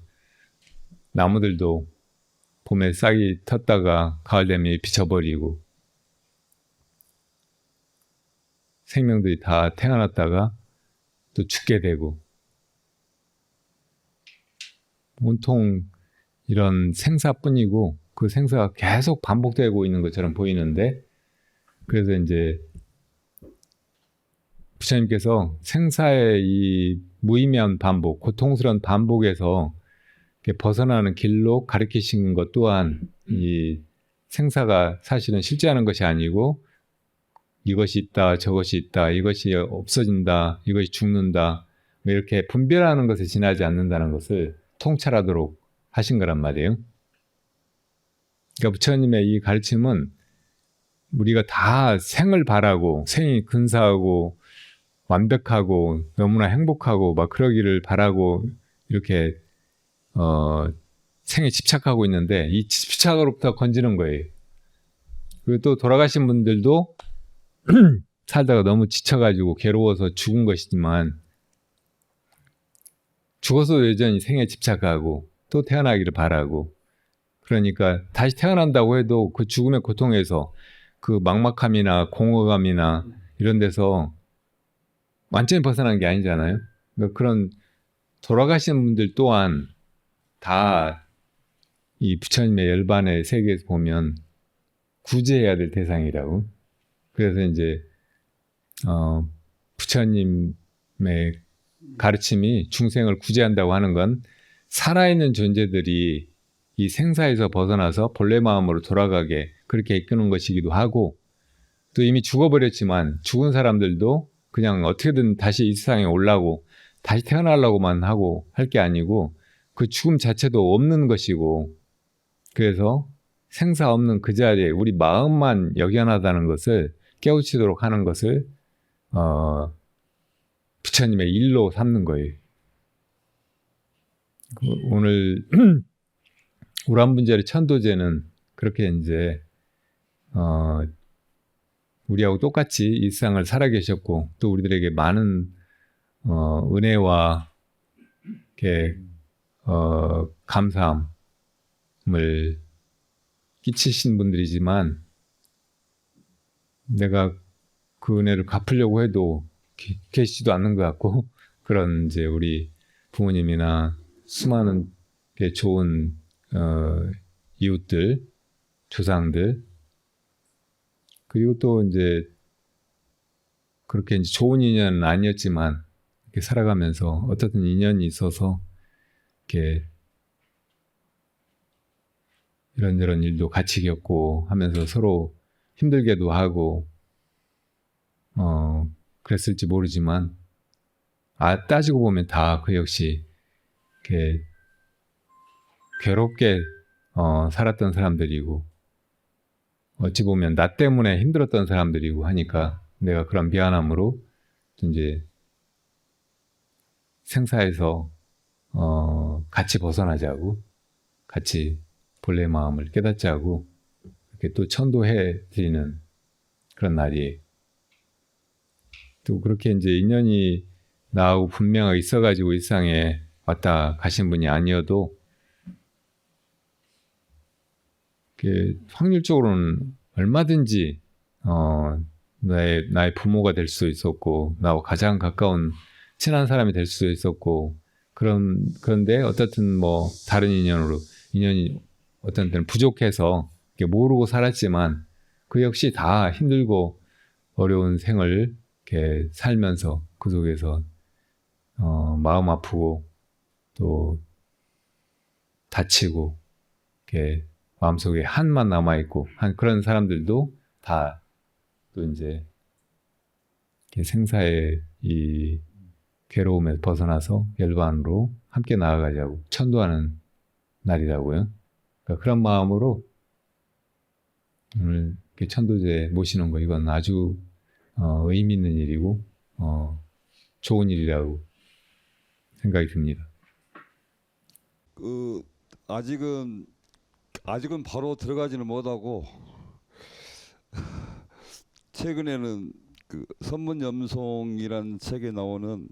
나무들도 봄에 싹이 텄다가 가을 되면 비쳐버리고 생명들이 다 태어났다가 또 죽게 되고 온통 이런 생사뿐이고 그 생사가 계속 반복되고 있는 것처럼 보이는데 그래서 이제 부처님께서 생사의 이 무의미한 반복, 고통스러운 반복에서 벗어나는 길로 가르치신 것 또한 이 생사가 사실은 실제하는 것이 아니고 이것이 있다, 저것이 있다, 이것이 없어진다, 이것이 죽는다 이렇게 분별하는 것에 지나지 않는다는 것을 통찰하도록 하신 거란 말이에요. 그러니까 부처님의 이 가르침은 우리가 다 생을 바라고 생이 근사하고 완벽하고 너무나 행복하고 막 그러기를 바라고 이렇게 생에 집착하고 있는데 이 집착으로부터 건지는 거예요. 그리고 또 돌아가신 분들도 살다가 너무 지쳐가지고 괴로워서 죽은 것이지만 죽어서 여전히 생에 집착하고 또 태어나기를 바라고 그러니까 다시 태어난다고 해도 그 죽음의 고통에서 그 막막함이나 공허감이나 이런 데서 완전히 벗어난 게 아니잖아요. 그러니까 그런 돌아가신 분들 또한 다 이 부처님의 열반의 세계에서 보면 구제해야 될 대상이라고. 그래서 이제 부처님의 가르침이 중생을 구제한다고 하는 건 살아있는 존재들이 이 생사에서 벗어나서 본래 마음으로 돌아가게 그렇게 이끄는 것이기도 하고 또 이미 죽어버렸지만 죽은 사람들도 그냥 어떻게든 다시 이 세상에 올라고 다시 태어나려고만 하고 할 게 아니고 그 죽음 자체도 없는 것이고 그래서 생사 없는 그 자리에 우리 마음만 역연하다는 것을 깨우치도록 하는 것을 부처님의 일로 삼는 거예요. 오늘 우람분자리 천도제는 그렇게 이제 우리하고 똑같이 이 세상을 살아계셨고 또 우리들에게 많은 은혜와 이렇게 감사함을 끼치신 분들이지만 내가 그 은혜를 갚으려고 해도 계시지도 않는 것 같고 그런 이제 우리 부모님이나 수많은 좋은 이웃들, 조상들 그리고 또 이제 그렇게 이제 좋은 인연은 아니었지만 이렇게 살아가면서 어떻든 인연이 있어서 이렇게 이런저런 일도 같이 겪고 하면서 서로 힘들게도 하고 그랬을지 모르지만 따지고 보면 다 그 역시 이렇게 괴롭게 살았던 사람들이고 어찌 보면 나 때문에 힘들었던 사람들이고 하니까 내가 그런 미안함으로 이제 생사에서 같이 벗어나자고 같이 본래 마음을 깨닫자고 이렇게 또 천도해 드리는 그런 날이에요. 또 그렇게 이제 인연이 나하고 분명하게 있어가지고 일상에 왔다 가신 분이 아니어도 확률적으로는 얼마든지 나의 부모가 될 수도 있었고 나와 가장 가까운 친한 사람이 될 수도 있었고 그런데 어떻든 뭐 다른 인연이 어떤 때는 부족해서 이렇게 모르고 살았지만 그 역시 다 힘들고 어려운 생을 이렇게 살면서 그 속에서 마음 아프고 또 다치고 이렇게 마음속에 한만 남아 있고 한 그런 사람들도 다 또 이제 이렇게 생사의 이 괴로움에서 벗어나서 열반으로 함께 나아가자고 천도하는 날이라고요. 그러니까 그런 마음으로 오늘 이렇게 천도제 모시는 거 이건 아주 의미 있는 일이고 좋은 일이라고 생각이 듭니다. 그 아직은 바로 들어가지는 못하고 최근에는 그 선문염송이라는 책에 나오는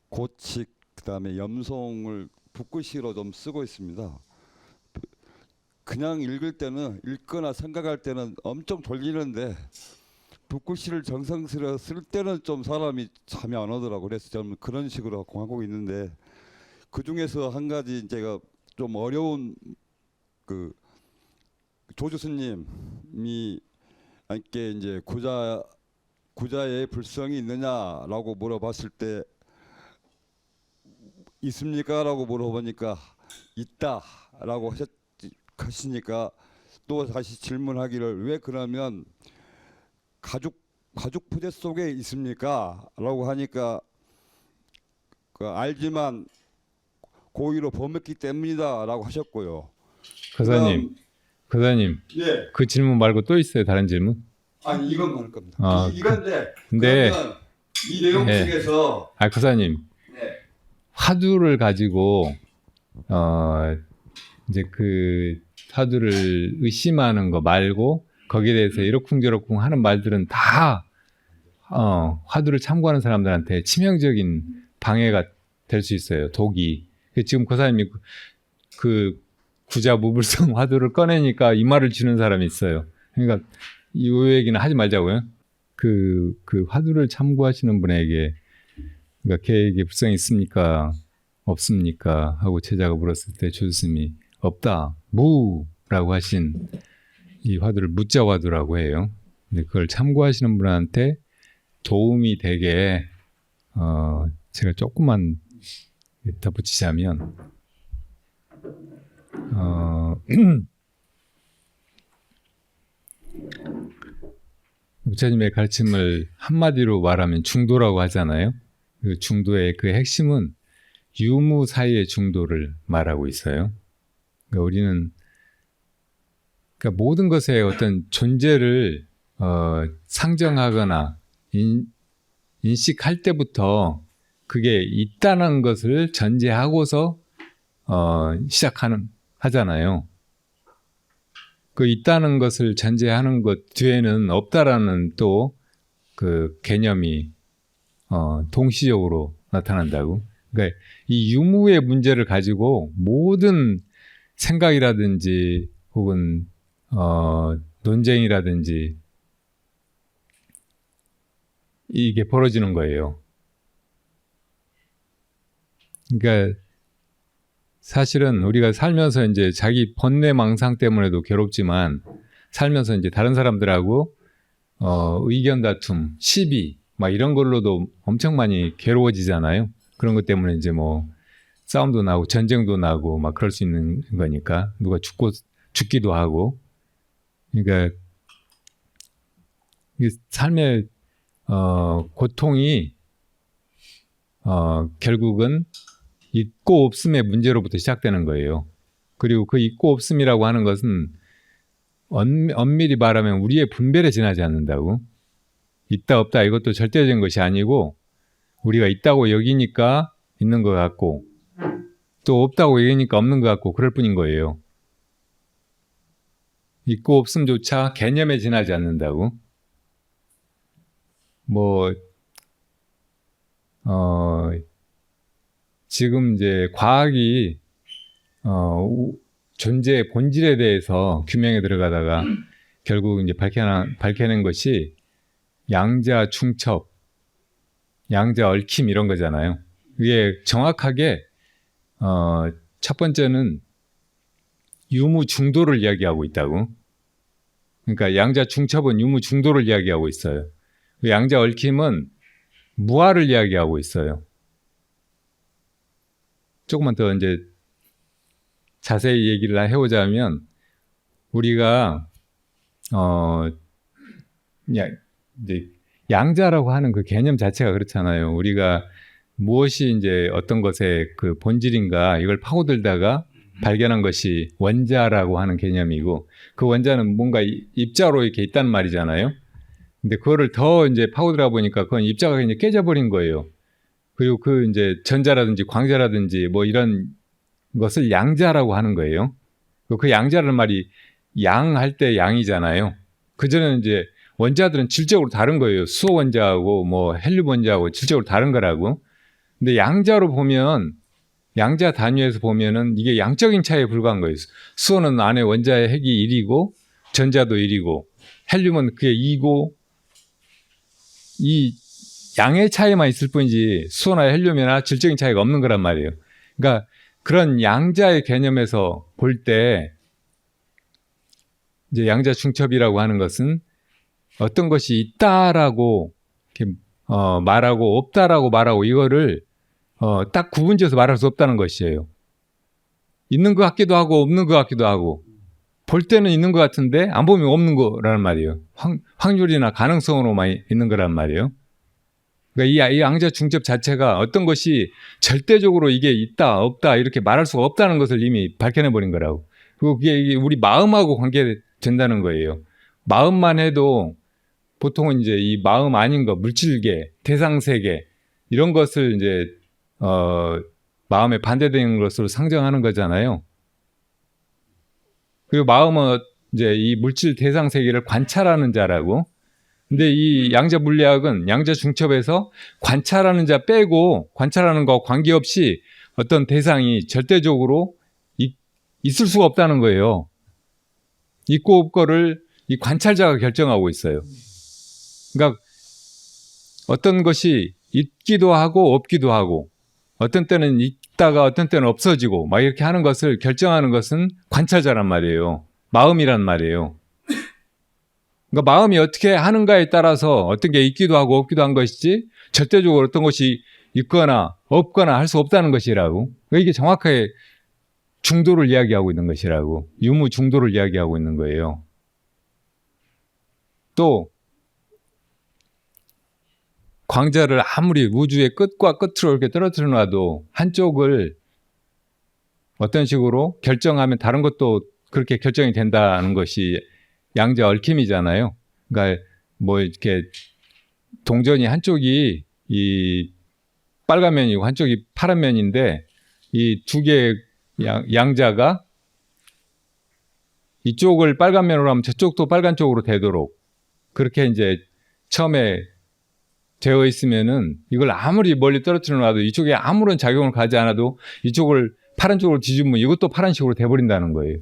고칙 그다음에 염송을 붓글씨로 좀 쓰고 있습니다. 그냥 읽거나 생각할 때는 엄청 졸리는데 붓글씨를 정성스레 쓸 때는 좀 사람이 잠이 안 오더라고. 그래서 저는 그런 식으로 하고 있는데 그 중에서 한 가지 제가 좀 어려운 그 조주스님이 함께 이제 구자에 불성이 있느냐라고 물어봤을 때 있습니까라고 물어보니까 있다라고 하시니까 또 다시 질문하기를 왜 그러면 가죽 부대 속에 있습니까라고 하니까 그 알지만 고의로 범했기 때문이다라고 하셨고요. 교사님, 예. 그 질문 말고 또 있어요? 다른 질문? 아니 이건 할 겁니다. 근데 그러면 이 내용 중에서 교사님, 네. 화두를 가지고 이제 그 화두를 의심하는 거 말고 거기에 대해서 이러쿵저러쿵 하는 말들은 다 화두를 참고하는 사람들한테 치명적인 방해가 될 수 있어요. 독이. 지금 교사님이 그 구자 무불성 화두를 꺼내니까 이 말을 주는 사람이 있어요. 그러니까 이 얘기는 하지 말자고요. 그 화두를 참고하시는 분에게 그러니까 걔에게 불성이 있습니까? 없습니까? 하고 제자가 물었을 때 조스님이 없다. 무라고 하신 이 화두를 무자 화두라고 해요. 근데 그걸 참고하시는 분한테 도움이 되게 제가 조금만 덧붙이자면 부처님의 가르침을 한마디로 말하면 중도라고 하잖아요. 그 중도의 그 핵심은 유무 사이의 중도를 말하고 있어요. 그러니까 우리는 그러니까 모든 것의 어떤 존재를 상정하거나 인식할 때부터 그게 있다는 것을 전제하고서 하잖아요. 그 있다는 것을 전제하는 것 뒤에는 없다라는 또 그 개념이 동시적으로 나타난다고. 그러니까 이 유무의 문제를 가지고 모든 생각이라든지 혹은 논쟁이라든지 이게 벌어지는 거예요. 그러니까 사실은 우리가 살면서 이제 자기 번뇌망상 때문에도 괴롭지만 살면서 이제 다른 사람들하고 의견 다툼, 시비 막 이런 걸로도 엄청 많이 괴로워지잖아요. 그런 것 때문에 이제 뭐 싸움도 나고 전쟁도 나고 막 그럴 수 있는 거니까 누가 죽기도 하고. 그러니까 이 삶의 고통이 결국은 있고 없음의 문제로부터 시작되는 거예요. 그리고 그 있고 없음이라고 하는 것은 엄밀히 말하면 우리의 분별에 지나지 않는다고. 있다 없다 이것도 절대적인 것이 아니고 우리가 있다고 여기니까 있는 것 같고 또 없다고 여기니까 없는 것 같고 그럴 뿐인 거예요. 있고 없음조차 개념에 지나지 않는다고. 지금 이제 과학이 존재의 본질에 대해서 규명에 들어가다가 결국 이제 밝혀낸 것이 양자 충첩, 양자 얽힘 이런 거잖아요. 이게 정확하게 첫 번째는 유무 중도를 이야기하고 있다고. 그러니까 양자 중첩은 유무 중도를 이야기하고 있어요. 양자 얽힘은 무아를 이야기하고 있어요. 조금만 더 이제 자세히 얘기를 해보자면 우리가 이제 양자라고 하는 그 개념 자체가 그렇잖아요. 우리가 무엇이 이제 어떤 것의 그 본질인가 이걸 파고들다가 발견한 것이 원자라고 하는 개념이고, 그 원자는 뭔가 입자로 이렇게 있단 말이잖아요. 근데 그거를 더 이제 파고들어 보니까 그건 입자가 이제 깨져버린 거예요. 그리고 그 이제 전자라든지 광자라든지 뭐 이런 것을 양자라고 하는 거예요. 그 양자라는 말이 양할 때 양이잖아요. 그전에는 이제 원자들은 질적으로 다른 거예요. 수소 원자하고 뭐 헬륨 원자하고 질적으로 다른 거라고. 근데 양자로 보면, 양자 단위에서 보면은 이게 양적인 차이에 불과한 거예요. 수소는 안에 원자의 핵이 1이고 전자도 1이고 헬륨은 그게 2고, 이 양의 차이만 있을 뿐이지 수소나 헬륨이나 질적인 차이가 없는 거란 말이에요. 그러니까 그런 양자의 개념에서 볼 때 이제 양자 중첩이라고 하는 것은 어떤 것이 있다라고 이렇게 말하고 없다라고 말하고 이거를 딱 구분지어서 말할 수 없다는 것이에요. 있는 것 같기도 하고 없는 것 같기도 하고, 볼 때는 있는 것 같은데 안 보면 없는 거라는 말이에요. 확률이나 가능성으로만 있는 거란 말이에요. 그러니까 이 양자 중첩 자체가 어떤 것이 절대적으로 이게 있다 없다 이렇게 말할 수가 없다는 것을 이미 밝혀내버린 거라고. 그리고 그게 우리 마음하고 관계된다는 거예요. 마음만 해도 보통은 이제 이 마음 아닌 거, 물질계, 대상세계 이런 것을 이제 마음에 반대되는 것으로 상정하는 거잖아요. 그리고 마음은 이제 이 물질 대상 세계를 관찰하는 자라고. 근데 이 양자 물리학은 양자 중첩에서 관찰하는 자 빼고 관찰하는 거와 관계없이 어떤 대상이 절대적으로 있을 수가 없다는 거예요. 있고 없고를 이 관찰자가 결정하고 있어요. 그러니까 어떤 것이 있기도 하고 없기도 하고, 어떤 때는 있다가 어떤 때는 없어지고 막 이렇게 하는 것을 결정하는 것은 관찰자란 말이에요. 마음이란 말이에요. 그러니까 마음이 어떻게 하는가에 따라서 어떤 게 있기도 하고 없기도 한 것이지 절대적으로 어떤 것이 있거나 없거나 할 수 없다는 것이라고. 그러니까 이게 정확하게 중도를 이야기하고 있는 것이라고. 유무 중도를 이야기하고 있는 거예요. 또 광자를 아무리 우주의 끝과 끝으로 이렇게 떨어뜨려 놔도 한쪽을 어떤 식으로 결정하면 다른 것도 그렇게 결정이 된다는 것이 양자 얽힘이잖아요. 그러니까 뭐 이렇게 동전이 한쪽이 이 빨간 면이고 한쪽이 파란 면인데 이 두 개의 양자가 이쪽을 빨간 면으로 하면 저쪽도 빨간 쪽으로 되도록 그렇게 이제 처음에 되어 있으면은 이걸 아무리 멀리 떨어뜨려 놔도 이쪽에 아무런 작용을 가지 않아도 이쪽을 파란 쪽으로 뒤집으면 이것도 파란색으로 돼버린다는 거예요.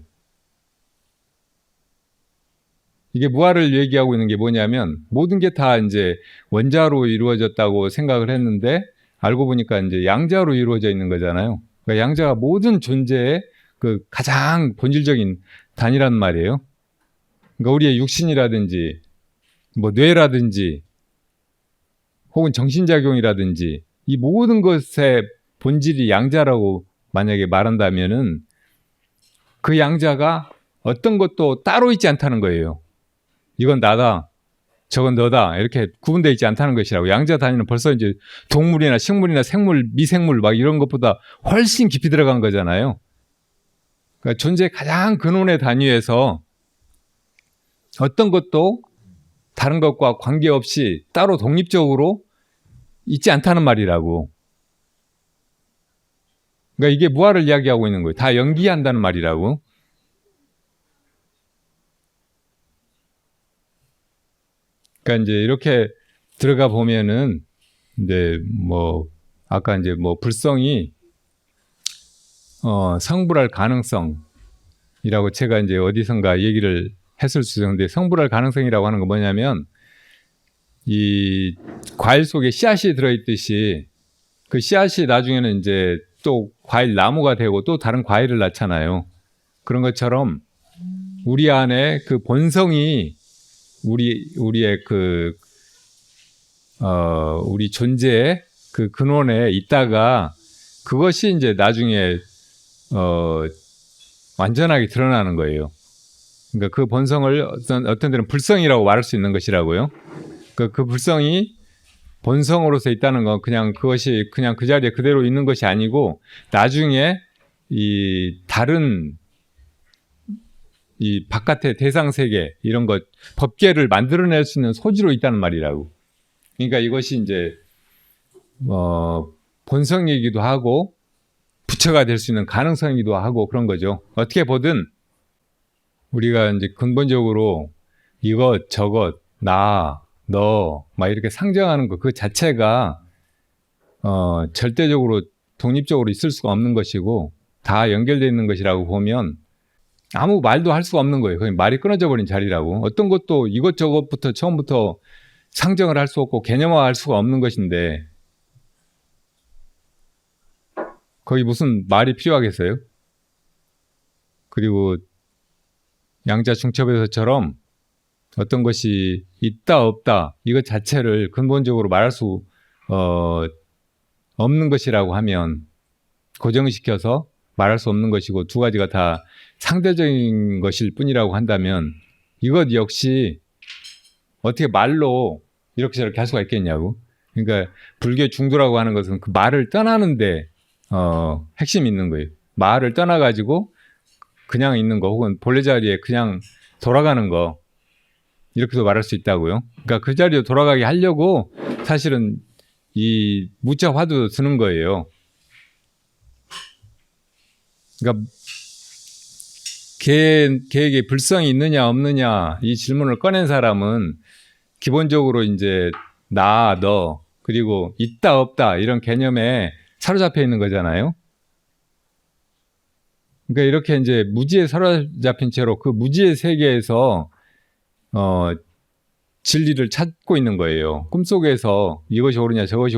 이게 무아를 얘기하고 있는 게 뭐냐면 모든 게 다 이제 원자로 이루어졌다고 생각을 했는데 알고 보니까 이제 양자로 이루어져 있는 거잖아요. 그러니까 양자가 모든 존재의 그 가장 본질적인 단위란 말이에요. 그러니까 우리의 육신이라든지 뭐 뇌라든지 혹은 정신작용이라든지 이 모든 것의 본질이 양자라고 만약에 말한다면은 그 양자가 어떤 것도 따로 있지 않다는 거예요. 이건 나다, 저건 너다 이렇게 구분되어 있지 않다는 것이라고. 양자 단위는 벌써 이제 동물이나 식물이나 생물, 미생물 막 이런 것보다 훨씬 깊이 들어간 거잖아요. 그러니까 존재의 가장 근원의 단위에서 어떤 것도 다른 것과 관계없이 따로 독립적으로 있지 않다는 말이라고. 그러니까 이게 무아를 이야기하고 있는 거예요. 다 연기한다는 말이라고. 그러니까 이제 이렇게 들어가 보면은 이제 뭐 아까 이제 뭐 불성이 성불할 가능성이라고 제가 이제 어디선가 얘기를 했을 수 있는데, 성불할 가능성이라고 하는 건 뭐냐면 이 과일 속에 씨앗이 들어있듯이 그 씨앗이 나중에는 이제 또 과일 나무가 되고 또 다른 과일을 낳잖아요. 그런 것처럼 우리 안에 그 본성이 우리의 우리 존재의 그 근원에 있다가 그것이 이제 나중에 완전하게 드러나는 거예요. 그러니까 그 본성을 어떤 데는 불성이라고 말할 수 있는 것이라고요. 그 불성이 본성으로서 있다는 건 그냥 그것이 그냥 그 자리에 그대로 있는 것이 아니고 나중에 이 다른 이 바깥의 대상 세계 이런 것 법계를 만들어낼 수 있는 소지로 있다는 말이라고. 그러니까 이것이 이제 본성이기도 하고 부처가 될 수 있는 가능성이기도 하고 그런 거죠. 어떻게 보든 우리가 이제 근본적으로 이것 저것 나 너 막 이렇게 상정하는 것 그 자체가 절대적으로 독립적으로 있을 수가 없는 것이고 다 연결되어 있는 것이라고 보면 아무 말도 할 수가 없는 거예요. 그냥 말이 끊어져 버린 자리라고. 어떤 것도 이것저것부터 처음부터 상정을 할 수 없고 개념화할 수가 없는 것인데 거기 무슨 말이 필요하겠어요? 그리고 양자중첩에서처럼 어떤 것이 있다 없다 이것 자체를 근본적으로 말할 수 없는 것이라고 하면 고정시켜서 말할 수 없는 것이고 두 가지가 다 상대적인 것일 뿐이라고 한다면 이것 역시 어떻게 말로 이렇게 저렇게 할 수가 있겠냐고. 그러니까 불교 중도라고 하는 것은 그 말을 떠나는데 핵심이 있는 거예요. 말을 떠나가지고 그냥 있는 거 혹은 본래 자리에 그냥 돌아가는 거 이렇게도 말할 수 있다고요. 그러니까 그 자리로 돌아가게 하려고 사실은 이 무자 화두 쓰는 거예요. 그러니까 걔에게 불성이 있느냐 없느냐 이 질문을 꺼낸 사람은 기본적으로 이제 나, 너 그리고 있다 없다 이런 개념에 사로잡혀 있는 거잖아요. 그러니까 이렇게 이제 무지에 사로잡힌 채로 그 무지의 세계에서 진리를 찾고 있는 거예요. 꿈속에서 이것이 옳으냐 저것이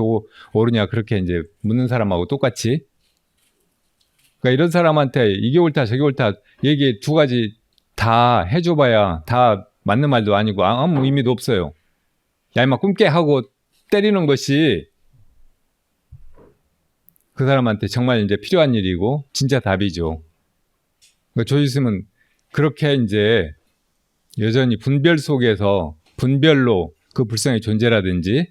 옳으냐 그렇게 이제 묻는 사람하고 똑같이. 그러니까 이런 사람한테 이게 옳다 저게 옳다 얘기 두 가지 다 해줘봐야 다 맞는 말도 아니고 아무 의미도 없어요. 야 임마 꿈깨 하고 때리는 것이 그 사람한테 정말 이제 필요한 일이고 진짜 답이죠. 그러니까 조지스는 그렇게 이제 여전히 분별 속에서 분별로 그 불성의 존재라든지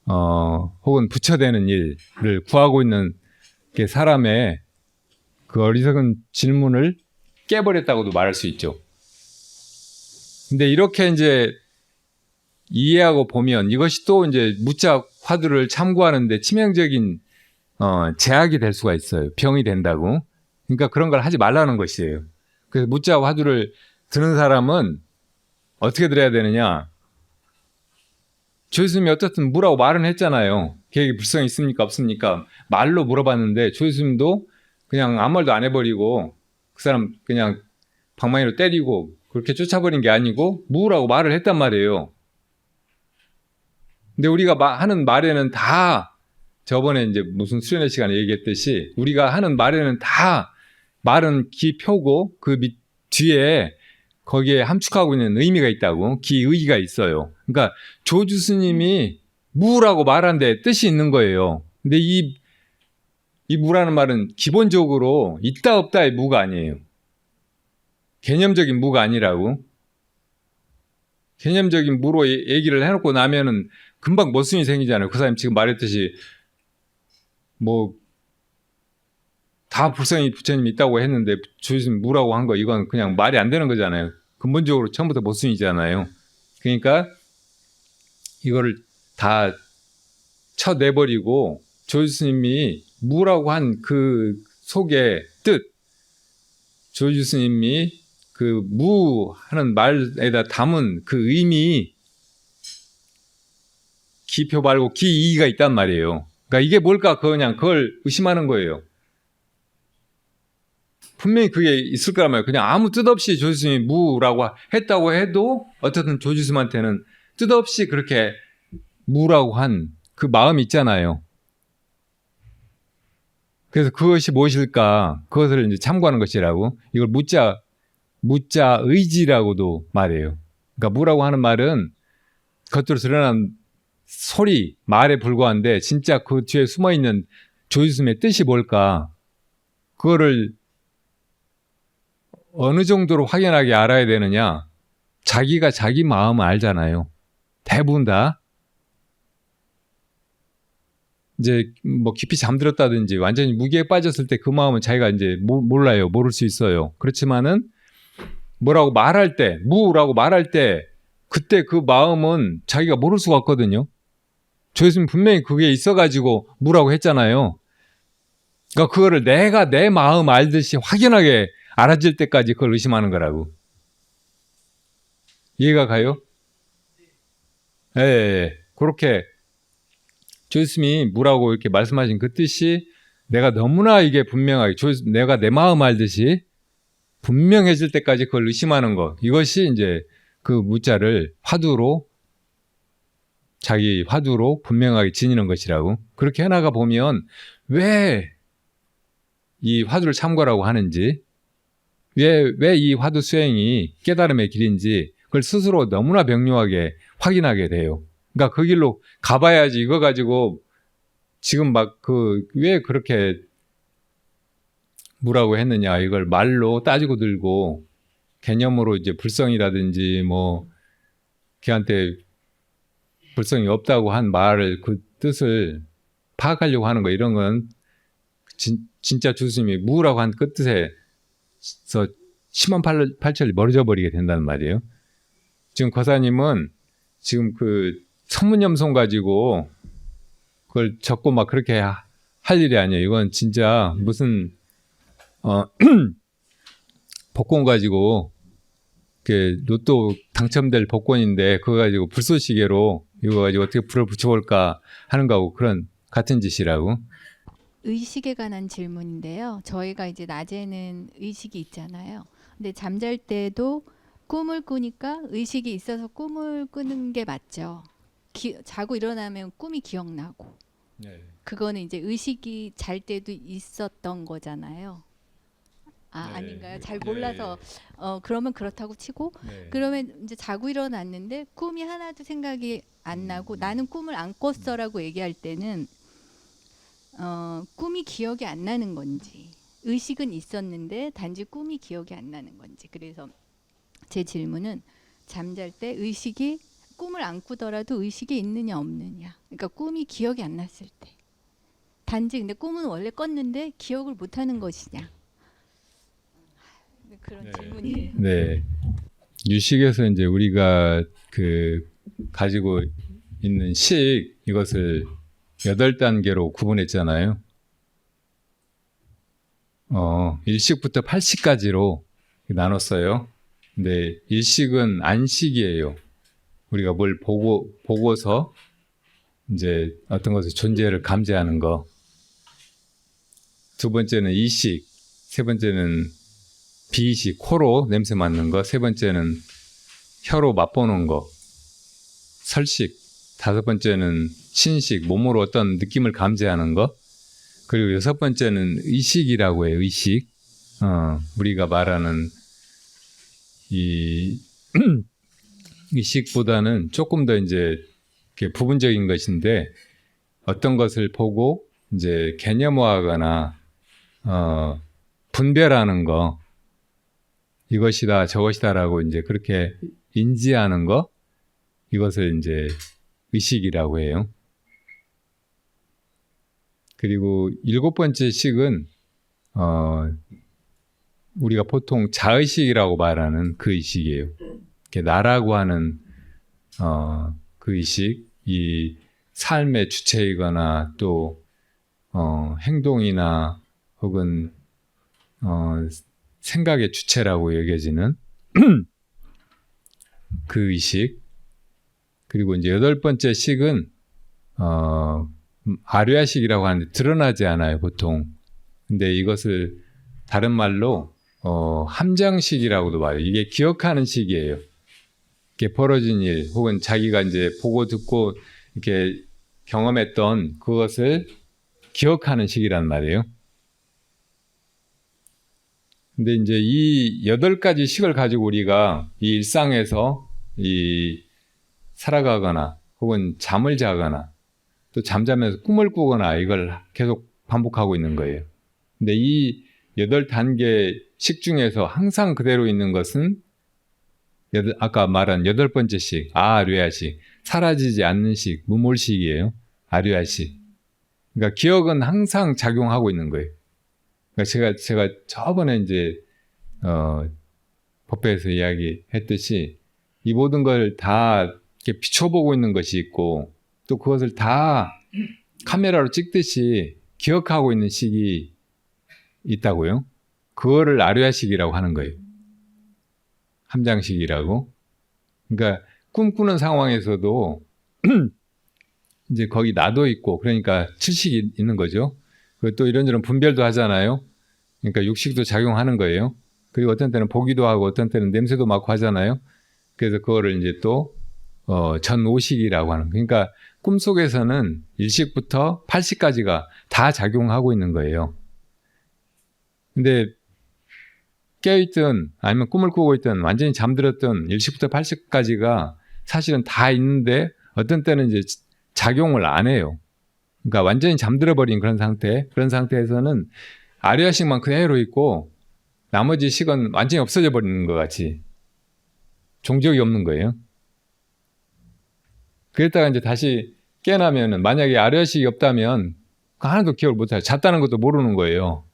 혹은 부처되는 일을 구하고 있는 게 사람의 그 어리석은 질문을 깨버렸다고도 말할 수 있죠. 근데 이렇게 이제 이해하고 보면 이것이 또 이제 무자 화두를 참고하는데 치명적인 제약이 될 수가 있어요. 병이 된다고. 그러니까 그런 걸 하지 말라는 것이에요. 그래서 무자 화두를 드는 사람은 어떻게 들어야 되느냐? 조스님이 어떻든 무라고 말은 했잖아요. 걔에게 불성이 있습니까 없습니까? 말로 물어봤는데 조스님도 그냥 아무 말도 안 해버리고 그 사람 그냥 방망이로 때리고 그렇게 쫓아버린 게 아니고 무라고 말을 했단 말이에요. 근데 우리가 하는 말에는 다 저번에 이제 무슨 수련회 시간에 얘기했듯이 우리가 하는 말에는 다 말은 기표고 그 밑 뒤에 거기에 함축하고 있는 의미가 있다고. 기의가 있어요. 그러니까 조주 스님이 무라고 말하는데 뜻이 있는 거예요. 근데 이 무라는 말은 기본적으로 있다 없다의 무가 아니에요. 개념적인 무가 아니라고. 개념적인 무로 얘기를 해놓고 나면은 금방 모순이 생기잖아요. 그 사람이 지금 말했듯이 뭐 다 불성이 부처님이 있다고 했는데 조주스님 무라고 한 거 이건 그냥 말이 안 되는 거잖아요. 근본적으로 처음부터 모순이잖아요. 그러니까 이거를 다 쳐내버리고 조주스님이 무라고 한 그 속의 뜻, 조주스님이 그 무 하는 말에다 담은 그 의미 기표 말고 기이가 있단 말이에요. 그러니까 이게 뭘까 그냥 그걸 의심하는 거예요. 분명히 그게 있을 거란 말이에요. 그냥 아무 뜻 없이 조주스님이 무라고 했다고 해도 어쨌든 조주스님한테는 뜻 없이 그렇게 무라고 한 그 마음이 있잖아요. 그래서 그것이 무엇일까? 그것을 이제 참고하는 것이라고. 이걸 무자 의지라고도 말해요. 그러니까 무라고 하는 말은 겉으로 드러난 소리, 말에 불과한데 진짜 그 뒤에 숨어 있는 조유스의 뜻이 뭘까? 그거를 어느 정도로 확연하게 알아야 되느냐? 자기가 자기 마음을 알잖아요. 대부분 다. 이제 뭐 깊이 잠들었다든지 완전히 무기에 빠졌을 때 그 마음은 자기가 이제 몰라요. 모를 수 있어요. 그렇지만은 뭐라고 말할 때, 무라고 말할 때 그때 그 마음은 자기가 모를 수가 없거든요. 조예수님 분명히 그게 있어가지고 무라고 했잖아요. 그러니까 그거를 내가 내 마음 알듯이 확연하게 알아질 때까지 그걸 의심하는 거라고. 이해가 가요? 예. 그렇게 조예수님이 무라고 이렇게 말씀하신 그 뜻이 내가 너무나 이게 분명하게 내가 내 마음 알듯이 분명해질 때까지 그걸 의심하는 것. 이것이 이제 그 무자를 자기 화두로 분명하게 지니는 것이라고. 그렇게 해나가 보면 왜 이 화두를 참고라고 하는지, 왜 이 화두 수행이 깨달음의 길인지 그걸 스스로 너무나 명료하게 확인하게 돼요. 그러니까 그 길로 가봐야지 이거 가지고 지금 막 왜 그렇게 무라고 했느냐 이걸 말로 따지고 들고 개념으로 이제 불성이라든지 뭐 걔한테 불성이 없다고 한 말을 그 뜻을 파악하려고 하는 거 이런 건 진짜 주스님이 무라고 한 그 뜻에서 10만 8천리 멀어져 버리게 된다는 말이에요. 지금 거사님은 지금 그 천문염송 가지고 그걸 적고 막 그렇게 할 일이 아니에요. 이건 진짜 무슨 복권 가지고 로또 당첨될 복권인데 그거 가지고 불쏘시개로 이거 가지고 어떻게 불을 붙여볼까 하는 거하고 그런 같은 짓이라고. 의식에 관한 질문인데요. 저희가 이제 낮에는 의식이 있잖아요. 근데 잠잘 때도 꿈을 꾸니까 의식이 있어서 꿈을 꾸는 게 맞죠. 자고 일어나면 꿈이 기억나고. 네. 그거는 이제 의식이 잘 때도 있었던 거잖아요. 네. 아닌가요? 잘 네. 몰라서 그러면 그렇다고 치고 네. 그러면 이제 자고 일어났는데 꿈이 하나도 생각이 안 나고 나는 꿈을 안 꿨어라고 얘기할 때는 꿈이 기억이 안 나는 건지 의식은 있었는데 단지 꿈이 기억이 안 나는 건지. 그래서 제 질문은 잠잘 때 의식이 꿈을 안 꾸더라도 의식이 있느냐 없느냐. 그러니까 꿈이 기억이 안 났을 때 단지 근데 꿈은 원래 꿨는데 기억을 못하는 것이냐. 그런 네. 질문이에요. 네. 유식에서 이제 우리가 가지고 있는 식 이것을 8단계로 구분했잖아요. 1식부터 8식까지로 나눴어요. 근데 1식은 안식이에요. 우리가 뭘 보고서 이제 어떤 것의 존재를 감지하는 거. 두 번째는 이식, 세 번째는 비식, 코로 냄새 맡는 거, 세 번째는 혀로 맛보는 거, 설식, 다섯 번째는 신식, 몸으로 어떤 느낌을 감지하는 거, 그리고 여섯 번째는 의식이라고 해요. 의식. 우리가 말하는 이 의식보다는 조금 더 이제 부분적인 것인데 어떤 것을 보고 이제 개념화하거나 분별하는 거, 이것이다 저것이다라고 이제 그렇게 인지하는 거, 이것을 이제 의식이라고 해요. 그리고 7번째 식은 우리가 보통 자의식이라고 말하는 그 의식이에요. 나라고 하는 그 의식, 이 삶의 주체이거나 또 행동이나 혹은 생각의 주체라고 여겨지는 그 의식. 그리고 이제 8번째 식은 아류아식이라고 하는데 드러나지 않아요, 보통. 근데 이것을 다른 말로 함정식이라고도 말해요. 이게 기억하는 식이에요. 이게 벌어진 일 혹은 자기가 이제 보고 듣고 이렇게 경험했던 그것을 기억하는 식이란 말이에요. 근데 이제 이 8가지 식을 가지고 우리가 이 일상에서 이 살아가거나 혹은 잠을 자거나 또 잠자면서 꿈을 꾸거나 이걸 계속 반복하고 있는 거예요. 근데 이 8단계 식 중에서 항상 그대로 있는 것은 아까 말한 8번째 식, 아류야식, 사라지지 않는 식, 무몰식이에요. 아류야식. 그러니까 기억은 항상 작용하고 있는 거예요. 그러니까 제가 저번에 이제 법회에서 이야기했듯이 이 모든 걸 다 이렇게 비춰보고 있는 것이 있고 또 그것을 다 카메라로 찍듯이 기억하고 있는 식이 있다고요. 그거를 아류야식이라고 하는 거예요. 함장식이라고. 그러니까 꿈꾸는 상황에서도 이제 거기 나도 있고 그러니까 칠식이 있는 거죠. 그리고 또 이런저런 분별도 하잖아요. 그러니까 육식도 작용하는 거예요. 그리고 어떤 때는 보기도 하고 어떤 때는 냄새도 맡고 하잖아요. 그래서 그거를 이제 또 전오식이라고 하는 거예요. 그러니까 꿈속에서는 일식부터 팔식까지가 다 작용하고 있는 거예요. 근데 깨어있든 아니면 꿈을 꾸고 있든 완전히 잠들었든 일식부터 팔식까지가 사실은 다 있는데 어떤 때는 이제 작용을 안 해요. 그러니까 완전히 잠들어 버린 그런 상태에서는 아류야식만 그대로 있고 나머지 식은 완전히 없어져 버리는 것 같이 종적이 없는 거예요. 그랬다가 이제 다시 깨어나면은 만약에 아류야식이 없다면 하나도 기억을 못 해요. 잤다는 것도 모르는 거예요.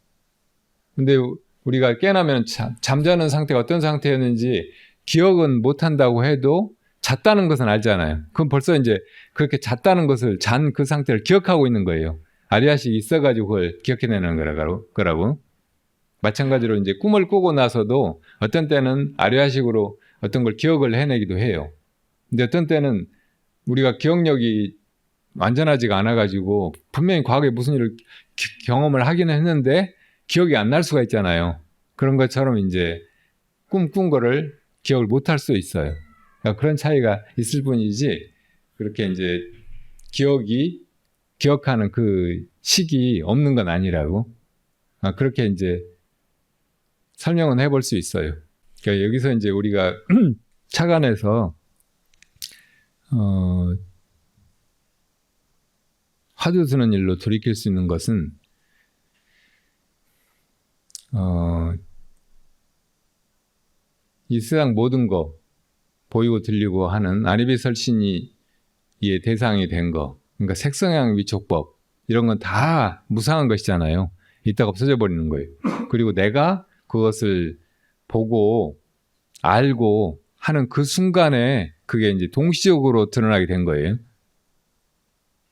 근데 우리가 깨어나면 잠자는 상태가 어떤 상태였는지 기억은 못 한다고 해도 잤다는 것은 알잖아요. 그럼 벌써 이제 그렇게 잤다는 것을 잔 그 상태를 기억하고 있는 거예요. 아류야식이 있어가지고 그걸 기억해내는 거라고. 마찬가지로 이제 꿈을 꾸고 나서도 어떤 때는 아류야식으로 어떤 걸 기억을 해내기도 해요. 근데 어떤 때는 우리가 기억력이 완전하지가 않아가지고 분명히 과거에 무슨 일을 경험을 하기는 했는데 기억이 안 날 수가 있잖아요. 그런 것처럼 이제 꿈꾼 거를 기억을 못 할 수 있어요. 그러니까 그런 차이가 있을 뿐이지 그렇게 이제 기억하는 그 식이 없는 건 아니라고. 그렇게 이제 설명은 해볼 수 있어요. 그러니까 여기서 이제 우리가 착안에서 화두 드는 일로 돌이킬 수 있는 것은 이 세상 모든 거 보이고 들리고 하는 아니비설신이의 대상이 된 거, 그러니까 색성향 위촉법 이런 건 다 무상한 것이잖아요. 이따가 없어져 버리는 거예요. 그리고 내가 그것을 보고 알고 하는 그 순간에 그게 이제 동시적으로 드러나게 된 거예요.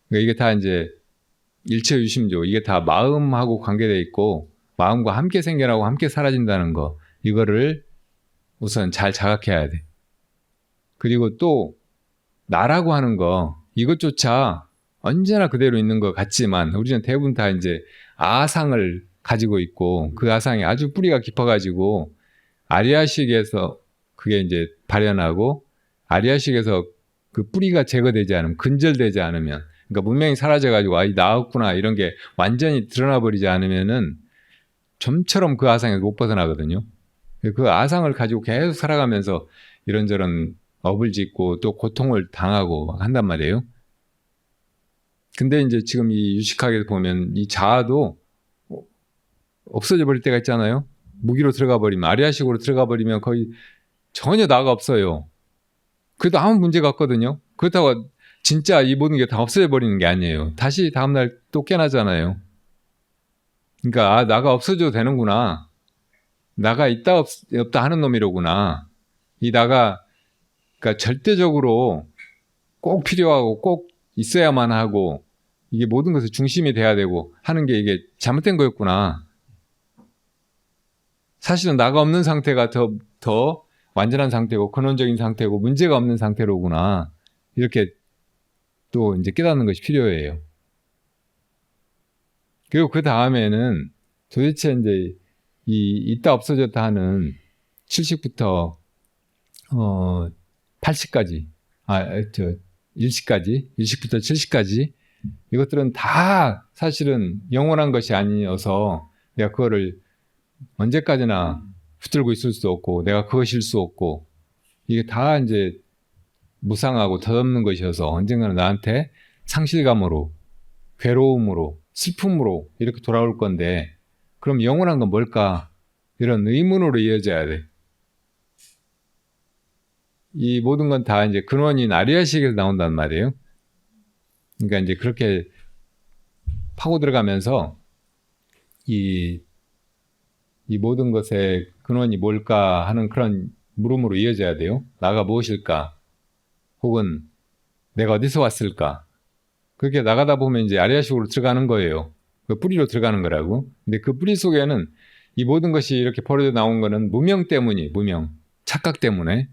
그러니까 이게 다 이제 일체유심조, 이게 다 마음하고 관계되어 있고 마음과 함께 생겨나고 함께 사라진다는 거, 이거를 우선 잘 자각해야 돼. 그리고 또 나라고 하는 거, 이것조차 언제나 그대로 있는 것 같지만 우리는 대부분 다 이제 아상을 가지고 있고 그 아상이 아주 뿌리가 깊어가지고 아리아식에서 그게 이제 발현하고 아리아식에서 그 뿌리가 제거되지 않으면, 근절되지 않으면, 그러니까 문명이 사라져가지고 이 나왔구나 이런 게 완전히 드러나 버리지 않으면은 좀처럼 그 아상에서 못 벗어나거든요. 그 아상을 가지고 계속 살아가면서 이런저런 업을 짓고 또 고통을 당하고 한단 말이에요. 근데 이제 지금 이 유식학에서 보면 이 자아도 없어져 버릴 때가 있잖아요. 무기로 들어가 버리면, 아리아식으로 들어가 버리면 거의 전혀 나가 없어요. 그래도 아무 문제가 없거든요. 그렇다고 진짜 이 모든 게 다 없어져 버리는 게 아니에요. 다시 다음날 또 깨나잖아요. 그러니까 나가 없어져도 되는구나. 나가 있다 없다 하는 놈이로구나. 이 나가 그러니까 절대적으로 꼭 필요하고 꼭 있어야만 하고 이게 모든 것의 중심이 돼야 되고 하는 게 이게 잘못된 거였구나. 사실은 나가 없는 상태가 더 완전한 상태고 근원적인 상태고 문제가 없는 상태로구나. 이렇게 또 이제 깨닫는 것이 필요해요. 그리고 그 다음에는 도대체 이제 이 있다 없어졌다 하는 70부터 80까지, 일식까지, 일식부터 70까지 이것들은 다 사실은 영원한 것이 아니어서 내가 그거를 언제까지나 붙들고 있을 수 없고 내가 그것일 수 없고 이게 다 이제 무상하고 덧없는 것이어서 언젠가는 나한테 상실감으로 괴로움으로 슬픔으로 이렇게 돌아올 건데 그럼 영원한 건 뭘까? 이런 의문으로 이어져야 돼. 이 모든 건 다 이제 근원인 아리아식에서 나온단 말이에요. 그러니까 이제 그렇게 파고 들어가면서 이 모든 것의 근원이 뭘까 하는 그런 물음으로 이어져야 돼요. 나가 무엇일까? 혹은 내가 어디서 왔을까? 그렇게 나가다 보면 이제 아리아식으로 들어가는 거예요. 그 뿌리로 들어가는 거라고. 근데 그 뿌리 속에는 이 모든 것이 이렇게 벌어져 나온 거는 무명 때문이, 무명. 착각 때문에.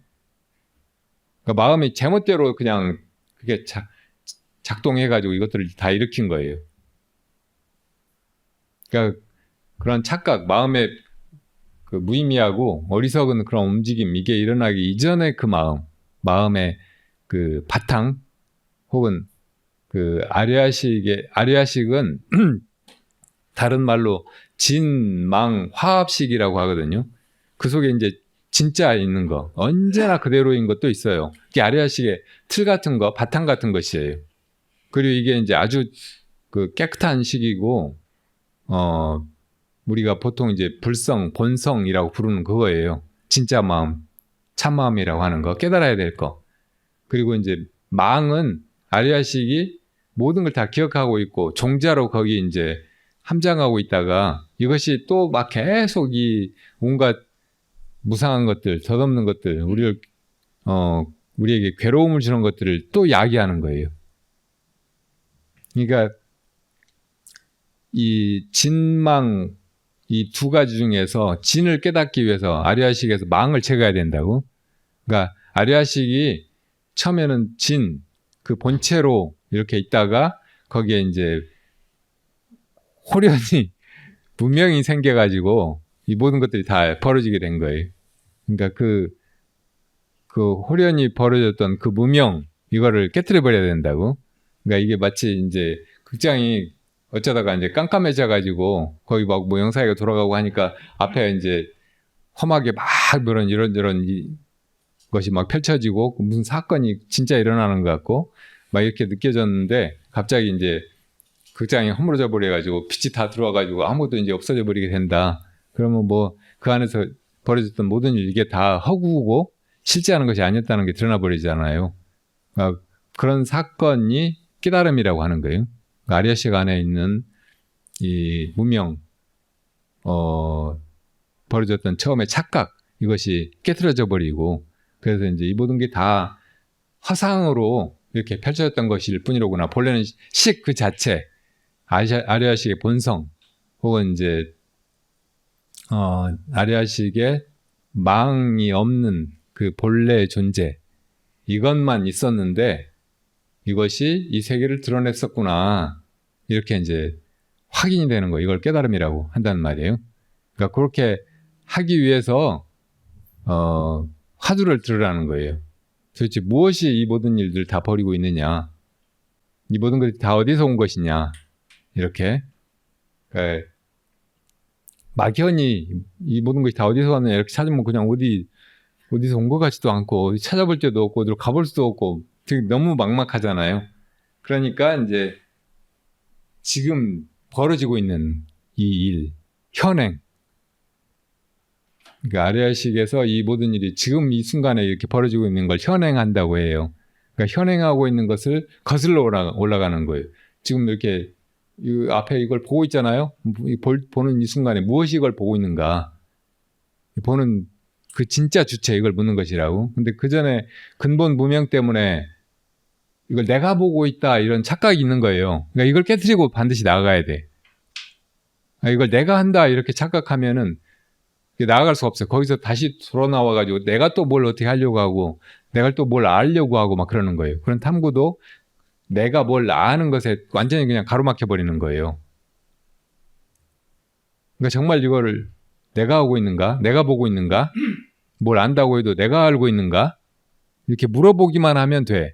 그러니까 마음이 제멋대로 그냥 그게 작동해가지고 이것들을 다 일으킨 거예요. 그러니까 그런 착각, 마음의 그 무의미하고 어리석은 그런 움직임, 이게 일어나기 이전의 그 마음의 그 바탕, 혹은 그 아리아식은 다른 말로 진, 망, 화합식이라고 하거든요. 그 속에 이제 진짜 있는 거, 언제나 그대로인 것도 있어요. 이게 아리아식의 틀 같은 거, 바탕 같은 것이에요. 그리고 이게 이제 아주 그 깨끗한 식이고, 우리가 보통 이제 불성, 본성이라고 부르는 그거예요. 진짜 마음, 참마음이라고 하는 거, 깨달아야 될 거. 그리고 이제 망은 아리아식이 모든 걸 다 기억하고 있고 종자로 거기 이제 함장하고 있다가 이것이 또 막 계속 이 온갖 무상한 것들, 덧없는 것들, 우리에게 괴로움을 주는 것들을 또 야기하는 거예요. 그러니까 이 진망 이 두 가지 중에서 진을 깨닫기 위해서 아리아식에서 망을 제거해야 된다고. 그러니까 아리아식이 처음에는 진, 그 본체로 이렇게 있다가 거기에 이제 호련히 무명이 생겨가지고 이 모든 것들이 다 벌어지게 된 거예요. 그러니까 그 호련히 벌어졌던 그 무명 이거를 깨트려 버려야 된다고. 그러니까 이게 마치 이제 극장이 어쩌다가 이제 깜깜해져가지고 거기 막 모형사회가 돌아가고 하니까 앞에 이제 험하게 막 이런 것이 막 펼쳐지고 무슨 사건이 진짜 일어나는 것 같고 막 이렇게 느껴졌는데 갑자기 이제 극장이 허물어져 버려가지고 빛이 다 들어와가지고 아무것도 이제 없어져 버리게 된다. 그러면 뭐 그 안에서 벌어졌던 모든 일 이게 다 허구고 실제하는 것이 아니었다는 게 드러나 버리잖아요. 그러니까 그런 사건이 깨달음이라고 하는 거예요. 그러니까 아리아식 안에 있는 이 무명, 벌어졌던 처음에 착각 이것이 깨트려져 버리고 그래서 이제 이 모든 게 다 화상으로 이렇게 펼쳐졌던 것일 뿐이로구나. 본래는 식 그 자체, 아리아식의 본성, 혹은 이제 아리아식의 망이 없는 그 본래의 존재, 이것만 있었는데 이것이 이 세계를 드러냈었구나. 이렇게 이제 확인이 되는 거, 이걸 깨달음이라고 한다는 말이에요. 그러니까 그렇게 하기 위해서 화두를 들으라는 거예요. 도대체 무엇이 이 모든 일들을 다 벌이고 있느냐? 이 모든 것이 다 어디서 온 것이냐? 이렇게 막연히 이 모든 것이 다 어디서 왔느냐 이렇게 찾으면 그냥 어디서 온 것 같지도 않고 어디 찾아볼 데도 없고 어디로 가볼 수도 없고 되게 너무 막막하잖아요. 그러니까 이제 지금 벌어지고 있는 이 일, 현행, 그러니까 아리아식에서 이 모든 일이 지금 이 순간에 이렇게 벌어지고 있는 걸 현행한다고 해요. 그러니까 현행하고 있는 것을 거슬러 올라가는 거예요. 지금 이렇게 이 앞에 이걸 보고 있잖아요. 보는 이 순간에 무엇이 이걸 보고 있는가? 보는 그 진짜 주체 이걸 묻는 것이라고. 근데 그 전에 근본 무명 때문에 이걸 내가 보고 있다 이런 착각이 있는 거예요. 그러니까 이걸 깨트리고 반드시 나아가야 돼. 이걸 내가 한다 이렇게 착각하면은 나아갈 수가 없어요. 거기서 다시 돌아 나와가지고 내가 또 뭘 어떻게 하려고 하고 내가 또 뭘 알려고 하고 막 그러는 거예요. 그런 탐구도 내가 뭘 아는 것에 완전히 그냥 가로막혀 버리는 거예요. 그러니까 정말 이거를 내가 하고 있는가? 내가 보고 있는가? 뭘 안다고 해도 내가 알고 있는가? 이렇게 물어보기만 하면 돼.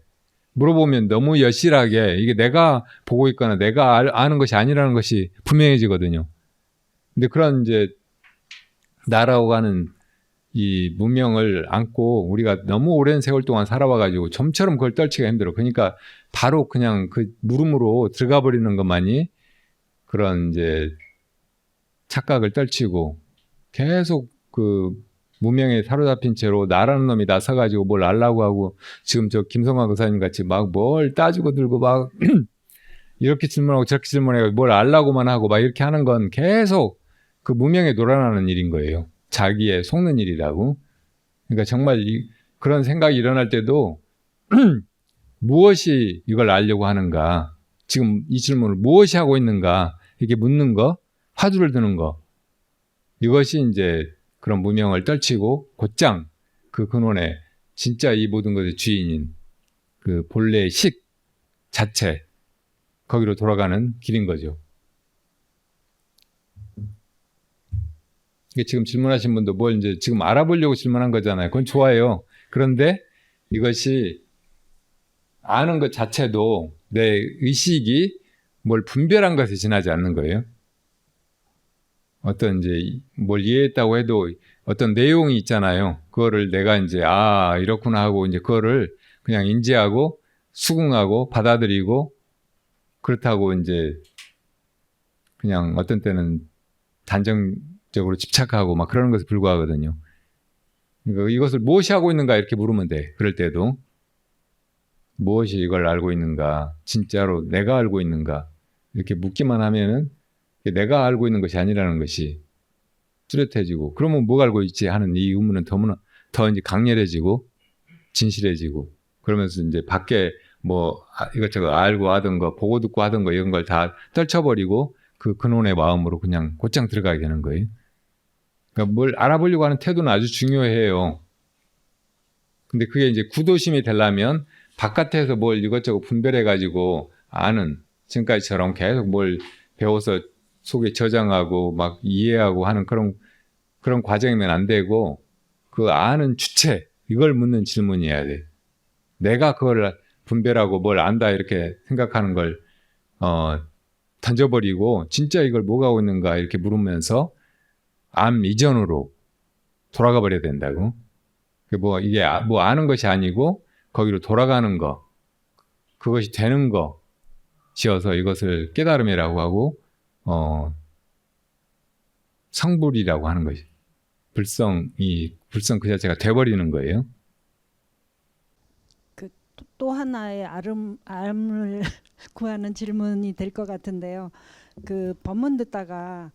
물어보면 너무 여실하게 이게 내가 보고 있거나 내가 아는 것이 아니라는 것이 분명해지거든요. 근데 그런 이제 나라고 하는 이 무명을 안고 우리가 너무 오랜 세월 동안 살아와가지고 좀처럼 그걸 떨치기가 힘들어. 그러니까 바로 그냥 그 물음으로 들어가 버리는 것만이 그런 이제 착각을 떨치고 계속 그 무명에 사로잡힌 채로 나라는 놈이 나서가지고 뭘 알라고 하고 지금 저 김성환 의사님 같이 막 뭘 따지고 들고 막 이렇게 질문하고 저렇게 질문하고 뭘 알라고만 하고 막 이렇게 하는 건 계속 그 무명에 놀아나는 일인 거예요. 자기의 속는 일이라고. 그러니까 정말 그런 생각이 일어날 때도 무엇이 이걸 알려고 하는가, 지금 이 질문을 무엇이 하고 있는가 이렇게 묻는 거, 화두를 드는 거, 이것이 이제 그런 무명을 떨치고 곧장 그 근원에 진짜 이 모든 것의 주인인 그 본래의 식 자체 거기로 돌아가는 길인 거죠. 이게 지금 질문하신 분도 뭘 이제 지금 알아보려고 질문한 거잖아요. 그건 좋아요. 그런데 이것이 아는 것 자체도 내 의식이 뭘 분별한 것에 지나지 않는 거예요. 어떤 이제 뭘 이해했다고 해도 어떤 내용이 있잖아요. 그거를 내가 이제 아 이렇구나 하고 이제 그거를 그냥 인지하고 수긍하고 받아들이고 그렇다고 이제 그냥 어떤 때는 단정적으로 집착하고 막 그러는 것에 불과하거든요. 그러니까 이것을 무엇이 하고 있는가 이렇게 물으면 돼. 그럴 때도 무엇이 이걸 알고 있는가, 진짜로 내가 알고 있는가 이렇게 묻기만 하면은 내가 알고 있는 것이 아니라는 것이 뚜렷해지고, 그러면 뭐가 알고 있지 하는 이 의문은 더 이제 강렬해지고 진실해지고, 그러면서 이제 밖에 뭐 이것저것 알고 하던 거, 보고 듣고 하던 거 이런 걸 다 떨쳐버리고 그 근원의 마음으로 그냥 곧장 들어가게 되는 거예요. 그러니까 뭘 알아보려고 하는 태도는 아주 중요해요. 근데 그게 이제 구도심이 되려면 바깥에서 뭘 이것저것 분별해가지고 아는, 지금까지처럼 계속 뭘 배워서 속에 저장하고 막 이해하고 하는 그런 과정이면 안 되고, 그 아는 주체, 이걸 묻는 질문이어야 돼. 내가 그걸 분별하고 뭘 안다 이렇게 생각하는 걸 던져버리고 진짜 이걸 뭐가 하고 있는가 이렇게 물으면서 암 이전으로 돌아가 버려야 된다고. 뭐 이게 뭐 아는 것이 아니고 거기로 돌아가는 거, 그것이 되는 것이어서 이것을 깨달음이라고 하고 성불이라고 하는 것이, 불성 그 자체가 돼버리는 거예요. 또 하나의 알을 구하는 질문이 될 것 같은데요. 그 법문 듣다가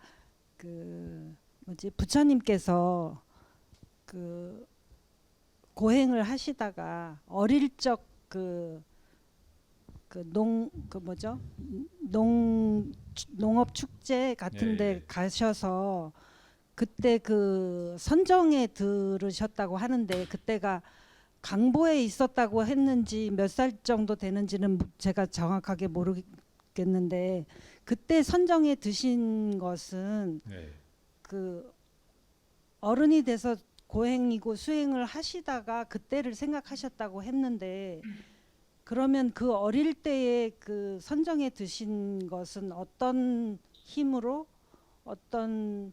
그 부처님께서 그 고행을 하시다가 어릴 적 농업 축제 같은데 가셔서 그때 그 선정에 들으셨다고 하는데, 그때가 강보에 있었다고 했는지 몇 살 정도 되는지는 제가 정확하게 모르겠는데, 그때 선정에 드신 것은 그 어른이 돼서 고행이고 수행을 하시다가 그때를 생각하셨다고 했는데, 그러면 그 어릴 때에 그 선정에 드신 것은 어떤 힘으로, 어떻게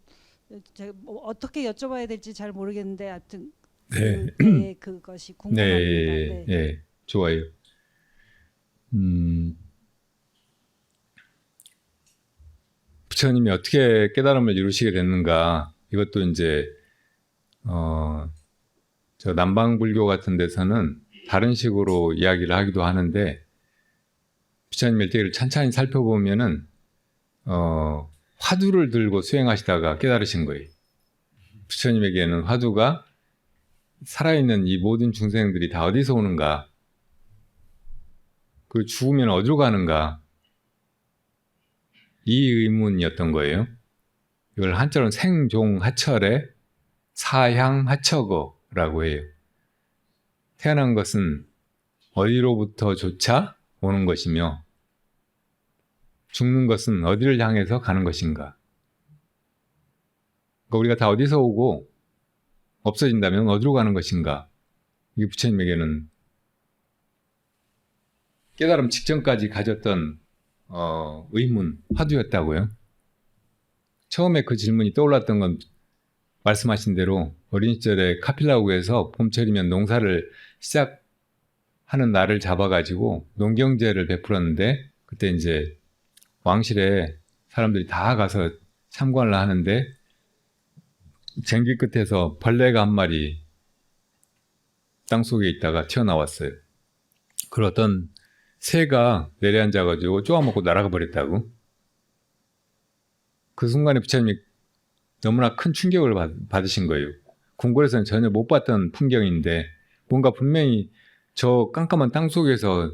여쭤봐야 될지 잘 모르겠는데, 하여튼 그때 그것이 궁금합니다. 네, 좋아요. 부처님이 어떻게 깨달음을 이루시게 됐는가, 이것도 이제 저 남방불교 같은 데서는 다른 식으로 이야기를 하기도 하는데, 부처님 일대기를 찬찬히 살펴보면은 화두를 들고 수행하시다가 깨달으신 거예요. 부처님에게는 화두가 살아있는 이 모든 중생들이 다 어디서 오는가, 그 죽으면 어디로 가는가, 이 의문이었던 거예요. 이걸 한자로는 생종하철의 사향하처거라고 해요. 태어난 것은 어디로부터조차 오는 것이며 죽는 것은 어디를 향해서 가는 것인가. 그러니까 우리가 다 어디서 오고 없어진다면 어디로 가는 것인가. 이게 부처님에게는 깨달음 직전까지 가졌던 의문, 화두였다고요. 처음에 그 질문이 떠올랐던 건 말씀하신 대로 어린 시절에 카필라국에서 봄철이면 농사를 시작하는 날을 잡아가지고 농경제를 베풀었는데 그때 이제 왕실에 사람들이 다 가서 참관을 하는데 쟁기 끝에서 벌레가 한 마리 땅속에 있다가 튀어나왔어요. 그걸 어떤 새가 내려앉아가지고 쪼아먹고 날아가 버렸다고. 그 순간에 부처님이 너무나 큰 충격을 받으신 거예요. 궁궐에서는 전혀 못 봤던 풍경인데 뭔가 분명히 저 깜깜한 땅 속에서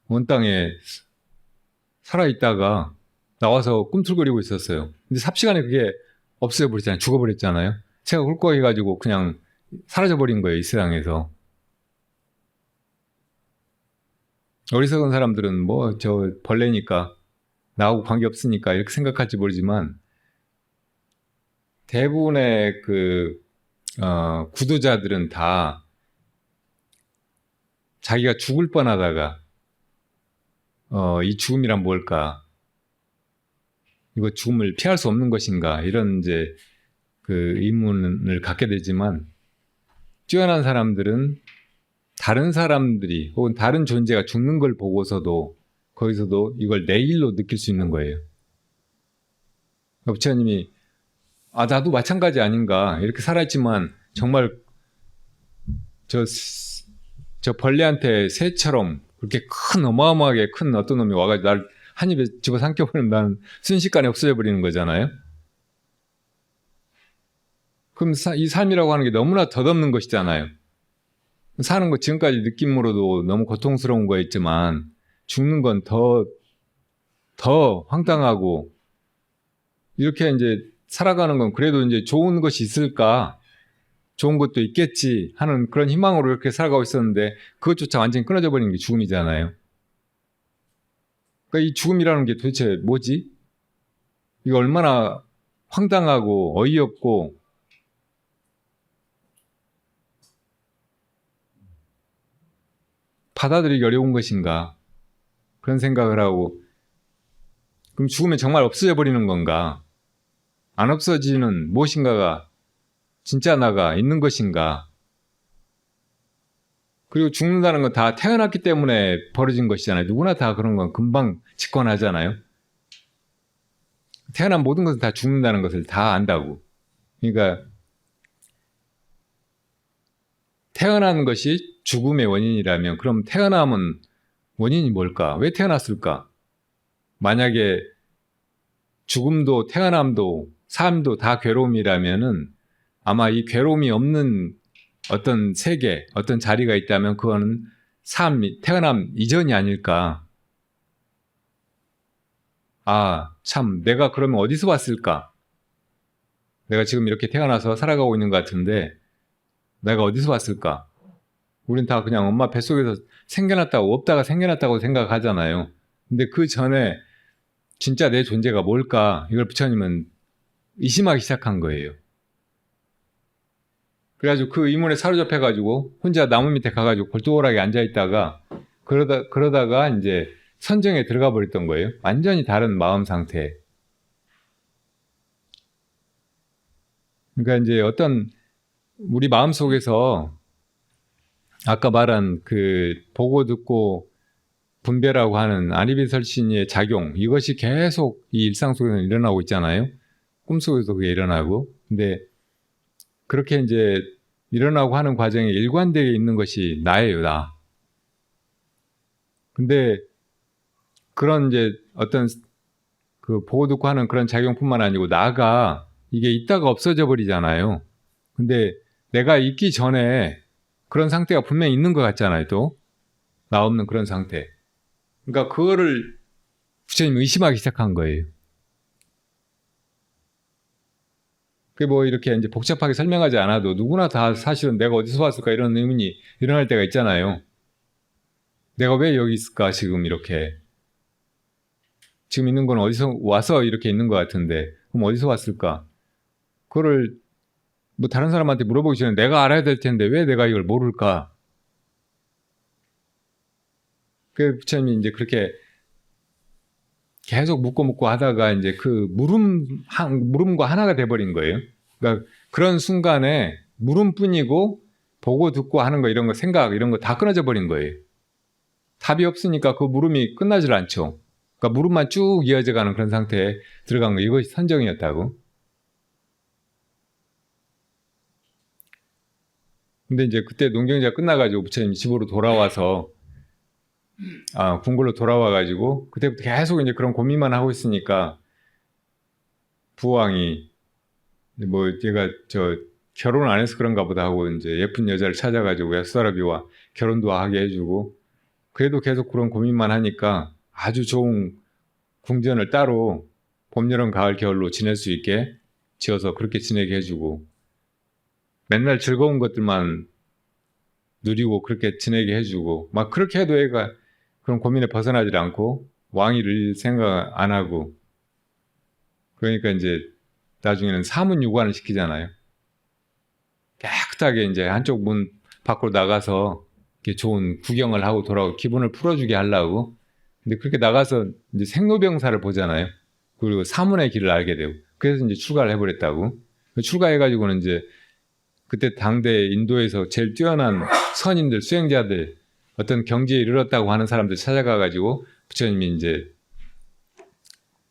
온 땅에 살아있다가 나와서 꿈틀거리고 있었어요. 근데 삽시간에 그게 없어져 버렸잖아요. 죽어버렸잖아요. 새가 hul거해가지고 그냥 사라져버린 거예요. 이 세상에서. 어리석은 사람들은 뭐 저 벌레니까 나하고 관계없으니까 이렇게 생각할지 모르지만 대부분의 구도자들은 다 자기가 죽을 뻔하다가 이 죽음이란 뭘까? 이거 죽음을 피할 수 없는 것인가? 이런 이제 그 의문을 갖게 되지만 뛰어난 사람들은 다른 사람들이 혹은 다른 존재가 죽는 걸 보고서도 거기서도 이걸 내 일로 느낄 수 있는 거예요. 부처님이 나도 마찬가지 아닌가 이렇게 살아있지만 정말 저 벌레한테 새처럼 그렇게 큰 어마어마하게 큰 어떤 놈이 와가지고 날 한 입에 집어 삼켜버리면 난 순식간에 없어져 버리는 거잖아요. 그럼 이 삶이라고 하는 게 너무나 덧없는 것이잖아요. 사는 거 지금까지 느낌으로도 너무 고통스러운 거였지만 죽는 건 더 황당하고 이렇게 이제 살아가는 건 그래도 이제 좋은 것이 있을까? 좋은 것도 있겠지 하는 그런 희망으로 이렇게 살아가고 있었는데 그것조차 완전히 끊어져 버리는 게 죽음이잖아요. 그러니까 이 죽음이라는 게 도대체 뭐지? 이거 얼마나 황당하고 어이없고 받아들이기 어려운 것인가 그런 생각을 하고 그럼 죽으면 정말 없어져 버리는 건가? 안 없어지는 무엇인가가 진짜 나가 있는 것인가? 그리고 죽는다는 건 다 태어났기 때문에 벌어진 것이잖아요. 누구나 다 그런 건 금방 직관하잖아요. 태어난 모든 것은 다 죽는다는 것을 다 안다고. 그러니까 태어난 것이 죽음의 원인이라면 그럼 태어남은 원인이 뭘까? 왜 태어났을까? 만약에 죽음도 태어남도 삶도 다 괴로움이라면은 아마 이 괴로움이 없는 어떤 세계, 어떤 자리가 있다면 그거는 태어남 이전이 아닐까. 참 내가 그러면 어디서 왔을까? 내가 지금 이렇게 태어나서 살아가고 있는 것 같은데 내가 어디서 왔을까? 우린 다 그냥 엄마 뱃속에서 생겨났다고 없다가 생겨났다고 생각하잖아요. 근데 그 전에 진짜 내 존재가 뭘까? 이걸 부처님은 의심하기 시작한 거예요. 그래가지고 그 의문에 사로잡혀가지고 혼자 나무 밑에 가가지고 골똘하게 앉아있다가 그러다가 이제 선정에 들어가 버렸던 거예요. 완전히 다른 마음 상태. 그러니까 이제 어떤 우리 마음 속에서 아까 말한 그 보고 듣고 분별하고 하는 아니비설신의 작용 이것이 계속 이 일상 속에서 일어나고 있잖아요. 꿈속에서 그게 일어나고. 근데 그렇게 이제 일어나고 하는 과정에 일관되게 있는 것이 나예요, 나. 근데 그런 이제 어떤 그 보고 듣고 하는 그런 작용뿐만 아니고 나가 이게 있다가 없어져 버리잖아요. 근데 내가 있기 전에 그런 상태가 분명히 있는 것 같잖아요, 또. 나 없는 그런 상태. 그러니까 그거를 부처님이 의심하기 시작한 거예요. 그게 뭐 이렇게 이제 복잡하게 설명하지 않아도 누구나 다 사실은 내가 어디서 왔을까 이런 의문이 일어날 때가 있잖아요. 내가 왜 여기 있을까 지금 이렇게. 지금 있는 건 어디서 와서 이렇게 있는 것 같은데 그럼 어디서 왔을까? 그거를 뭐 다른 사람한테 물어보기 전에 내가 알아야 될 텐데 왜 내가 이걸 모를까? 그 부처님이 이제 그렇게 계속 묻고 하다가 이제 그 물음과 하나가 돼버린 거예요. 그러니까 그런 순간에 물음뿐이고 보고 듣고 하는 거 이런 거 생각 이런 거 다 끊어져 버린 거예요. 답이 없으니까 그 물음이 끝나질 않죠. 그러니까 물음만 쭉 이어져 가는 그런 상태에 들어간 거 이것이 선정이었다고. 근데 이제 그때 농경제가 끝나가지고 부처님이 집으로 돌아와서 궁궐로 돌아와가지고 그때부터 계속 이제 그런 고민만 하고 있으니까 부왕이 뭐 얘가 결혼 안 해서 그런가 보다 하고 이제 예쁜 여자를 찾아가지고 야수다라비와 결혼도 하게 해주고 그래도 계속 그런 고민만 하니까 아주 좋은 궁전을 따로 봄, 여름, 가을, 겨울로 지낼 수 있게 지어서 그렇게 지내게 해주고 맨날 즐거운 것들만 누리고 그렇게 지내게 해주고 막 그렇게 해도 애가 그런 고민에 벗어나질 않고 왕이 를 생각 안 하고 그러니까 이제 나중에는 사문유관을 시키잖아요. 깨끗하게 이제 한쪽 문 밖으로 나가서 이렇게 좋은 구경을 하고 돌아오고 기분을 풀어주게 하려고. 근데 그렇게 나가서 이제 생로병사를 보잖아요. 그리고 사문의 길을 알게 되고. 그래서 이제 출가를 해버렸다고. 출가해가지고는 이제 그때 당대 인도에서 제일 뛰어난 선인들, 수행자들, 어떤 경지에 이르렀다고 하는 사람들 찾아가가지고 부처님이 이제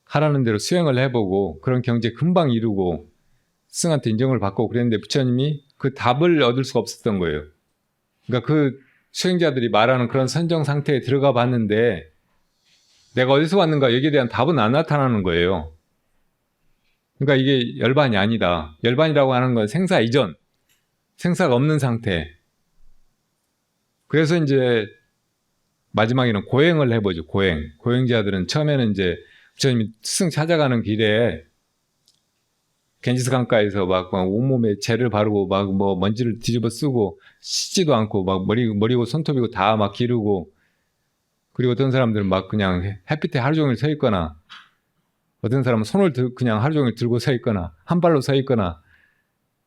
하라는 대로 수행을 해보고 그런 경지에 금방 이루고 스승한테 인정을 받고 그랬는데 부처님이 그 답을 얻을 수가 없었던 거예요. 그러니까 그 수행자들이 말하는 그런 선정 상태에 들어가 봤는데 내가 어디서 왔는가 여기에 대한 답은 안 나타나는 거예요. 그러니까 이게 열반이 아니다. 열반이라고 하는 건 생사 이전, 생사가 없는 상태. 그래서 이제 마지막에는 고행을 해보죠. 고행. 고행자들은 처음에는 이제 부처님이 스승 찾아가는 길에 겐지스 강가에서 막 온몸에 재를 바르고 막 뭐 먼지를 뒤집어 쓰고 씻지도 않고 막 머리고 손톱이고 다 막 기르고 그리고 어떤 사람들은 막 그냥 햇빛에 하루 종일 서 있거나 어떤 사람은 손을 그냥 하루 종일 들고 서 있거나 한 발로 서 있거나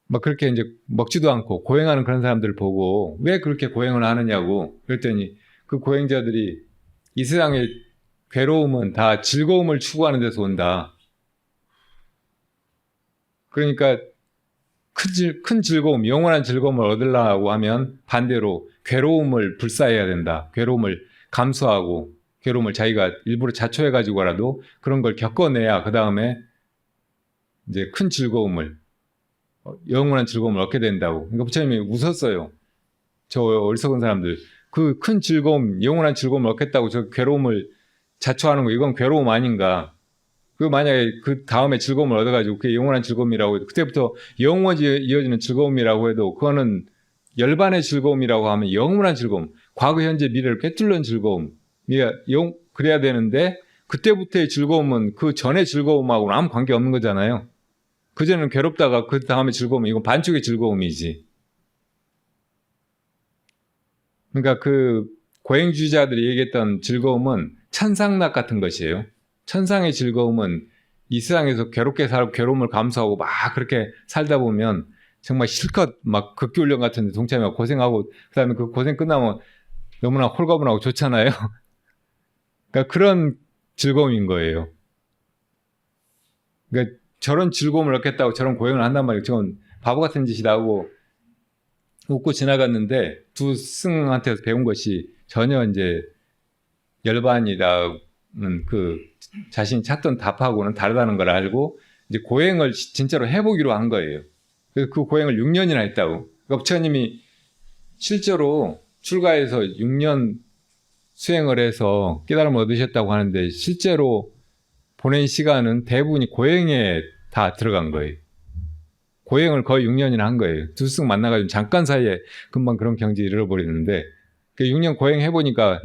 막 그렇게 이제 먹지도 않고 고행하는 그런 사람들을 보고 왜 그렇게 고행을 하느냐고 그랬더니 그 고행자들이 이 세상의 괴로움은 다 즐거움을 추구하는 데서 온다. 그러니까 큰 즐거움, 영원한 즐거움을 얻으려고 하면 반대로 괴로움을 불사해야 된다. 괴로움을 감수하고 괴로움을 자기가 일부러 자초해가지고라도 그런 걸 겪어내야 그 다음에 이제 큰 즐거움을 영원한 즐거움을 얻게 된다고. 그러니까 부처님이 웃었어요. 저 어리석은 사람들. 그 큰 즐거움, 영원한 즐거움을 얻겠다고 저 괴로움을 자초하는 거 이건 괴로움 아닌가. 그 만약에 그 다음에 즐거움을 얻어가지고 그게 영원한 즐거움이라고 해도 그때부터 영원히 이어지는 즐거움이라고 해도 그거는 열반의 즐거움이라고 하면 영원한 즐거움, 과거, 현재, 미래를 꿰뚫는 즐거움. 그래야 되는데 그때부터의 즐거움은 그 전의 즐거움하고는 아무 관계 없는 거잖아요. 그전에는 괴롭다가 그 다음에 즐거움, 이건 반쪽의 즐거움이지. 그러니까 그 고행주의자들이 얘기했던 즐거움은 천상락 같은 것이에요. 천상의 즐거움은 이 세상에서 괴롭게 살고 괴로움을 감수하고 막 그렇게 살다 보면 정말 실컷 막 극기훈련 같은 데 동참하고 고생하고 그다음에 그 고생 끝나면 너무나 홀가분하고 좋잖아요. 그러니까 그런 즐거움인 거예요. 그러니까 저런 즐거움을 얻겠다고 저런 고행을 한단 말이에요. 저건 바보 같은 짓이다 하고 웃고 지나갔는데 두 스승한테서 배운 것이 전혀 이제 열반이라는 그 자신이 찾던 답하고는 다르다는 걸 알고 이제 고행을 진짜로 해보기로 한 거예요. 그래서 그 고행을 6년이나 했다고. 그러니까 부처님이 실제로 출가해서 6년 수행을 해서 깨달음을 얻으셨다고 하는데 실제로 보낸 시간은 대부분이 고행에 다 들어간 거예요. 고행을 거의 6년이나 한 거예요. 두 스승 만나가지고 잠깐 사이에 금방 그런 경지에 이르러버리는데 그 6년 고행해보니까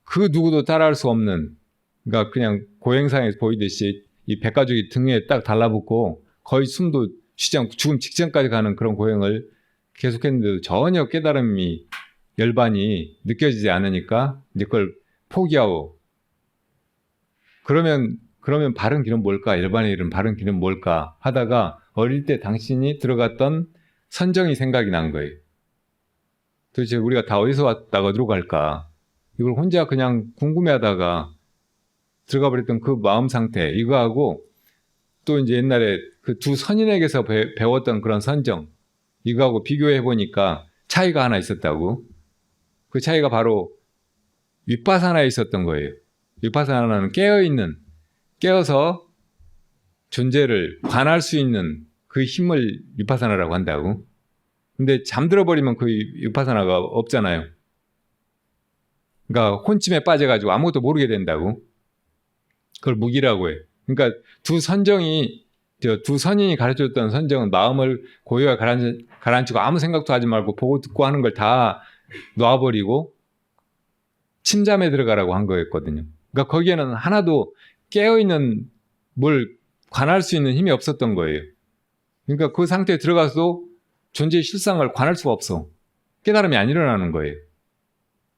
그 누구도 따라할 수 없는 그러니까 그냥 고행상에서 보이듯이 이 백가죽이 등에 딱 달라붙고 거의 숨도 쉬지 않고 죽음 직전까지 가는 그런 고행을 계속했는데도 전혀 깨달음이 열반이 느껴지지 않으니까 이제 그걸 포기하고 그러면 바른 길은 뭘까? 열반의 이름 바른 길은 뭘까? 하다가 어릴 때 당신이 들어갔던 선정이 생각이 난 거예요. 도대체 우리가 다 어디서 왔다가 어디로 갈까? 이걸 혼자 그냥 궁금해하다가 들어가 버렸던 그 마음 상태 이거하고 또 이제 옛날에 그 두 선인에게서 배웠던 그런 선정, 이거하고 비교해 보니까 차이가 하나 있었다고. 그 차이가 바로 윗바사나에 있었던 거예요. 윗바사나는 깨어서 존재를 관할 수 있는 그 힘을 윗바사나라고 한다고. 근데 잠들어 버리면 그 윗바사나가 없잖아요. 그러니까 혼침에 빠져가지고 아무것도 모르게 된다고. 그걸 무기라고 해. 그러니까 두 선인이 가르쳐줬던 선정은 마음을 고요하게 가라앉히고 아무 생각도 하지 말고 보고 듣고 하는 걸 다 놔버리고 침잠에 들어가라고 한 거였거든요. 그러니까 거기에는 하나도 깨어있는 뭘 관할 수 있는 힘이 없었던 거예요. 그러니까 그 상태에 들어가서도 존재의 실상을 관할 수가 없어. 깨달음이 안 일어나는 거예요.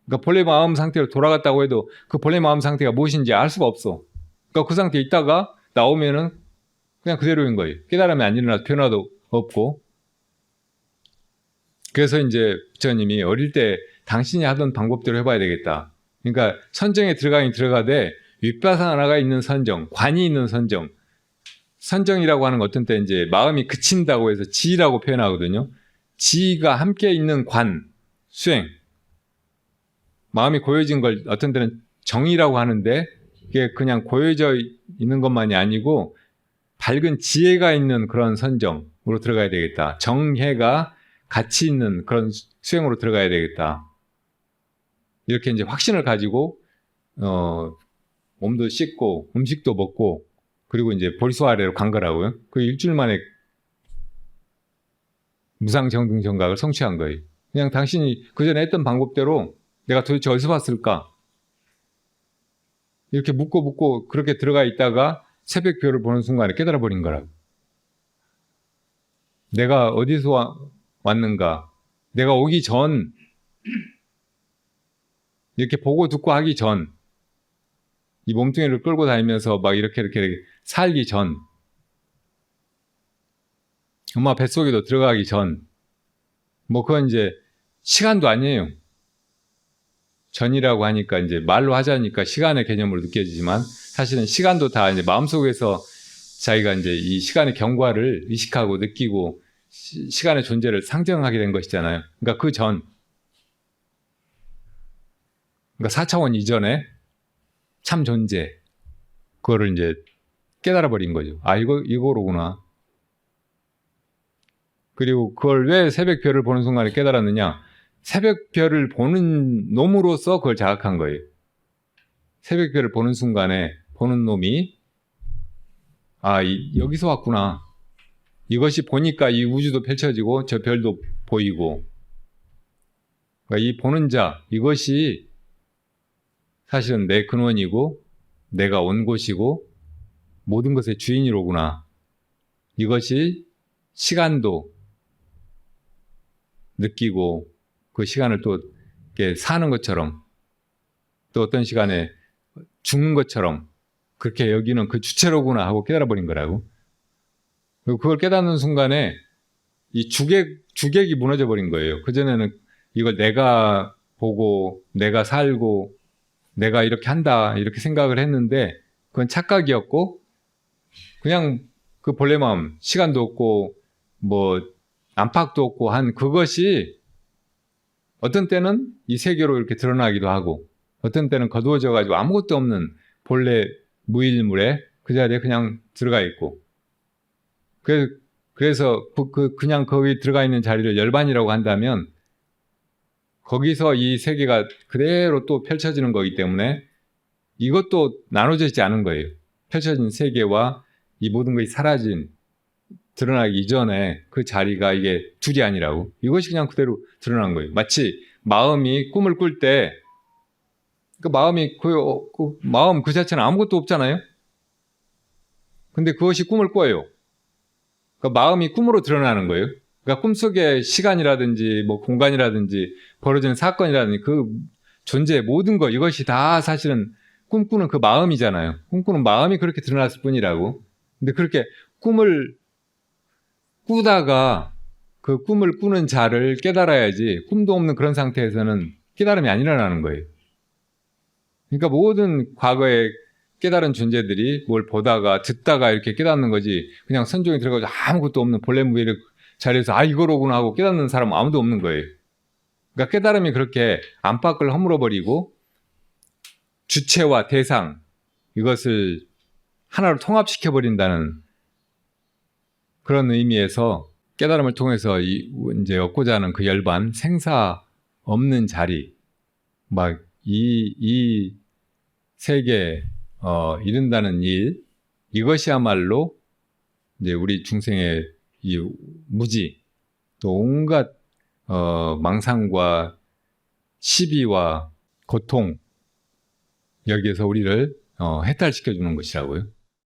그러니까 본래 마음 상태로 돌아갔다고 해도 그 본래 마음 상태가 무엇인지 알 수가 없어. 그러니까 그 상태에 있다가 나오면은 그냥 그대로인 거예요. 깨달음이 안 일어나서 변화도 없고. 그래서 이제 부처님이 어릴 때 당신이 하던 방법대로 해봐야 되겠다. 그러니까 선정에 들어가긴 들어가되 윗바사나가 있는 선정, 관이 있는 선정. 선정이라고 하는 건 어떤 때 이제 마음이 그친다고 해서 지라고 표현하거든요. 지가 함께 있는 관, 수행. 마음이 고요진 걸 어떤 때는 정이라고 하는데 이게 그냥 고요져 있는 것만이 아니고 밝은 지혜가 있는 그런 선정으로 들어가야 되겠다. 정혜가 같이 있는 그런 수행으로 들어가야 되겠다. 이렇게 이제 확신을 가지고 몸도 씻고 음식도 먹고 그리고 이제 보리수 아래로 간 거라고요. 그 일주일 만에 무상정등 정각을 성취한 거예요. 그냥 당신이 그전에 했던 방법대로 내가 도대체 어디서 봤을까? 이렇게 묻고 그렇게 들어가 있다가 새벽별을 보는 순간에 깨달아 버린 거라고. 내가 어디서 왔는가? 내가 오기 전, 이렇게 보고 듣고 하기 전, 이 몸뚱이를 끌고 다니면서 막 이렇게 살기 전, 엄마 뱃속에도 들어가기 전, 뭐 그건 이제 시간도 아니에요. 전이라고 하니까 이제 말로 하자니까 시간의 개념으로 느껴지지만 사실은 시간도 다 이제 마음속에서 자기가 이제 이 시간의 경과를 의식하고 느끼고 시간의 존재를 상정하게 된 것이잖아요. 그러니까 그 전, 그러니까 4차원 이전에 참 존재, 그거를 이제 깨달아 버린 거죠. 아, 이거로구나. 그리고 그걸 왜 새벽별을 보는 순간에 깨달았느냐? 새벽별을 보는 놈으로서 그걸 자각한 거예요. 새벽별을 보는 순간에 보는 놈이 여기서 왔구나. 이것이 보니까 이 우주도 펼쳐지고 저 별도 보이고. 그러니까 이 보는 자, 이것이 사실은 내 근원이고 내가 온 곳이고 모든 것의 주인이로구나. 이것이 시간도 느끼고 그 시간을 또 이렇게 사는 것처럼 또 어떤 시간에 죽는 것처럼 그렇게 여기는 그 주체로구나 하고 깨달아 버린 거라고. 그리고 그걸 깨닫는 순간에 이 주객이 무너져 버린 거예요. 그전에는 이걸 내가 보고 내가 살고 내가 이렇게 한다 이렇게 생각을 했는데 그건 착각이었고 그냥 그 본래 마음 시간도 없고 뭐 안팎도 없고 한 그것이 어떤 때는 이 세계로 이렇게 드러나기도 하고 어떤 때는 거두어져 가지고 아무것도 없는 본래 무일물에 그 자리에 그냥 들어가 있고 그래서 그냥 거기 들어가 있는 자리를 열반이라고 한다면 거기서 이 세계가 그대로 또 펼쳐지는 거기 때문에 이것도 나눠져 있지 않은 거예요. 펼쳐진 세계와 이 모든 것이 사라진 드러나기 이전에 그 자리가 이게 둘이 아니라고. 이것이 그냥 그대로 드러난 거예요. 마치 마음이 꿈을 꿀 때 그 마음이 마음 그 자체는 아무것도 없잖아요. 근데 그것이 꿈을 꿔요. 그 마음이 꿈으로 드러나는 거예요. 그러니까 꿈속의 시간이라든지 뭐 공간이라든지 벌어지는 사건이라든지 그 존재 모든 것 이것이 다 사실은 꿈꾸는 그 마음이잖아요. 꿈꾸는 마음이 그렇게 드러났을 뿐이라고. 근데 그렇게 꿈을 꾸다가 그 꿈을 꾸는 자를 깨달아야지 꿈도 없는 그런 상태에서는 깨달음이 안 일어나는 거예요. 그러니까 모든 과거의 깨달은 존재들이 뭘 보다가 듣다가 이렇게 깨닫는 거지 그냥 선종이 들어가서 아무것도 없는 볼렘무비를 자리에서 아 이거로구나 하고 깨닫는 사람은 아무도 없는 거예요. 그러니까 깨달음이 그렇게 안팎을 허물어버리고 주체와 대상 이것을 하나로 통합시켜버린다는 그런 의미에서 깨달음을 통해서 이제 얻고자 하는 그 열반 생사 없는 자리 막 이 세계 이룬다는 일 이것이야말로 이제 우리 중생의 이 무지 또 온갖 망상과 시비와 고통 여기에서 우리를 해탈시켜 주는 것이라고요.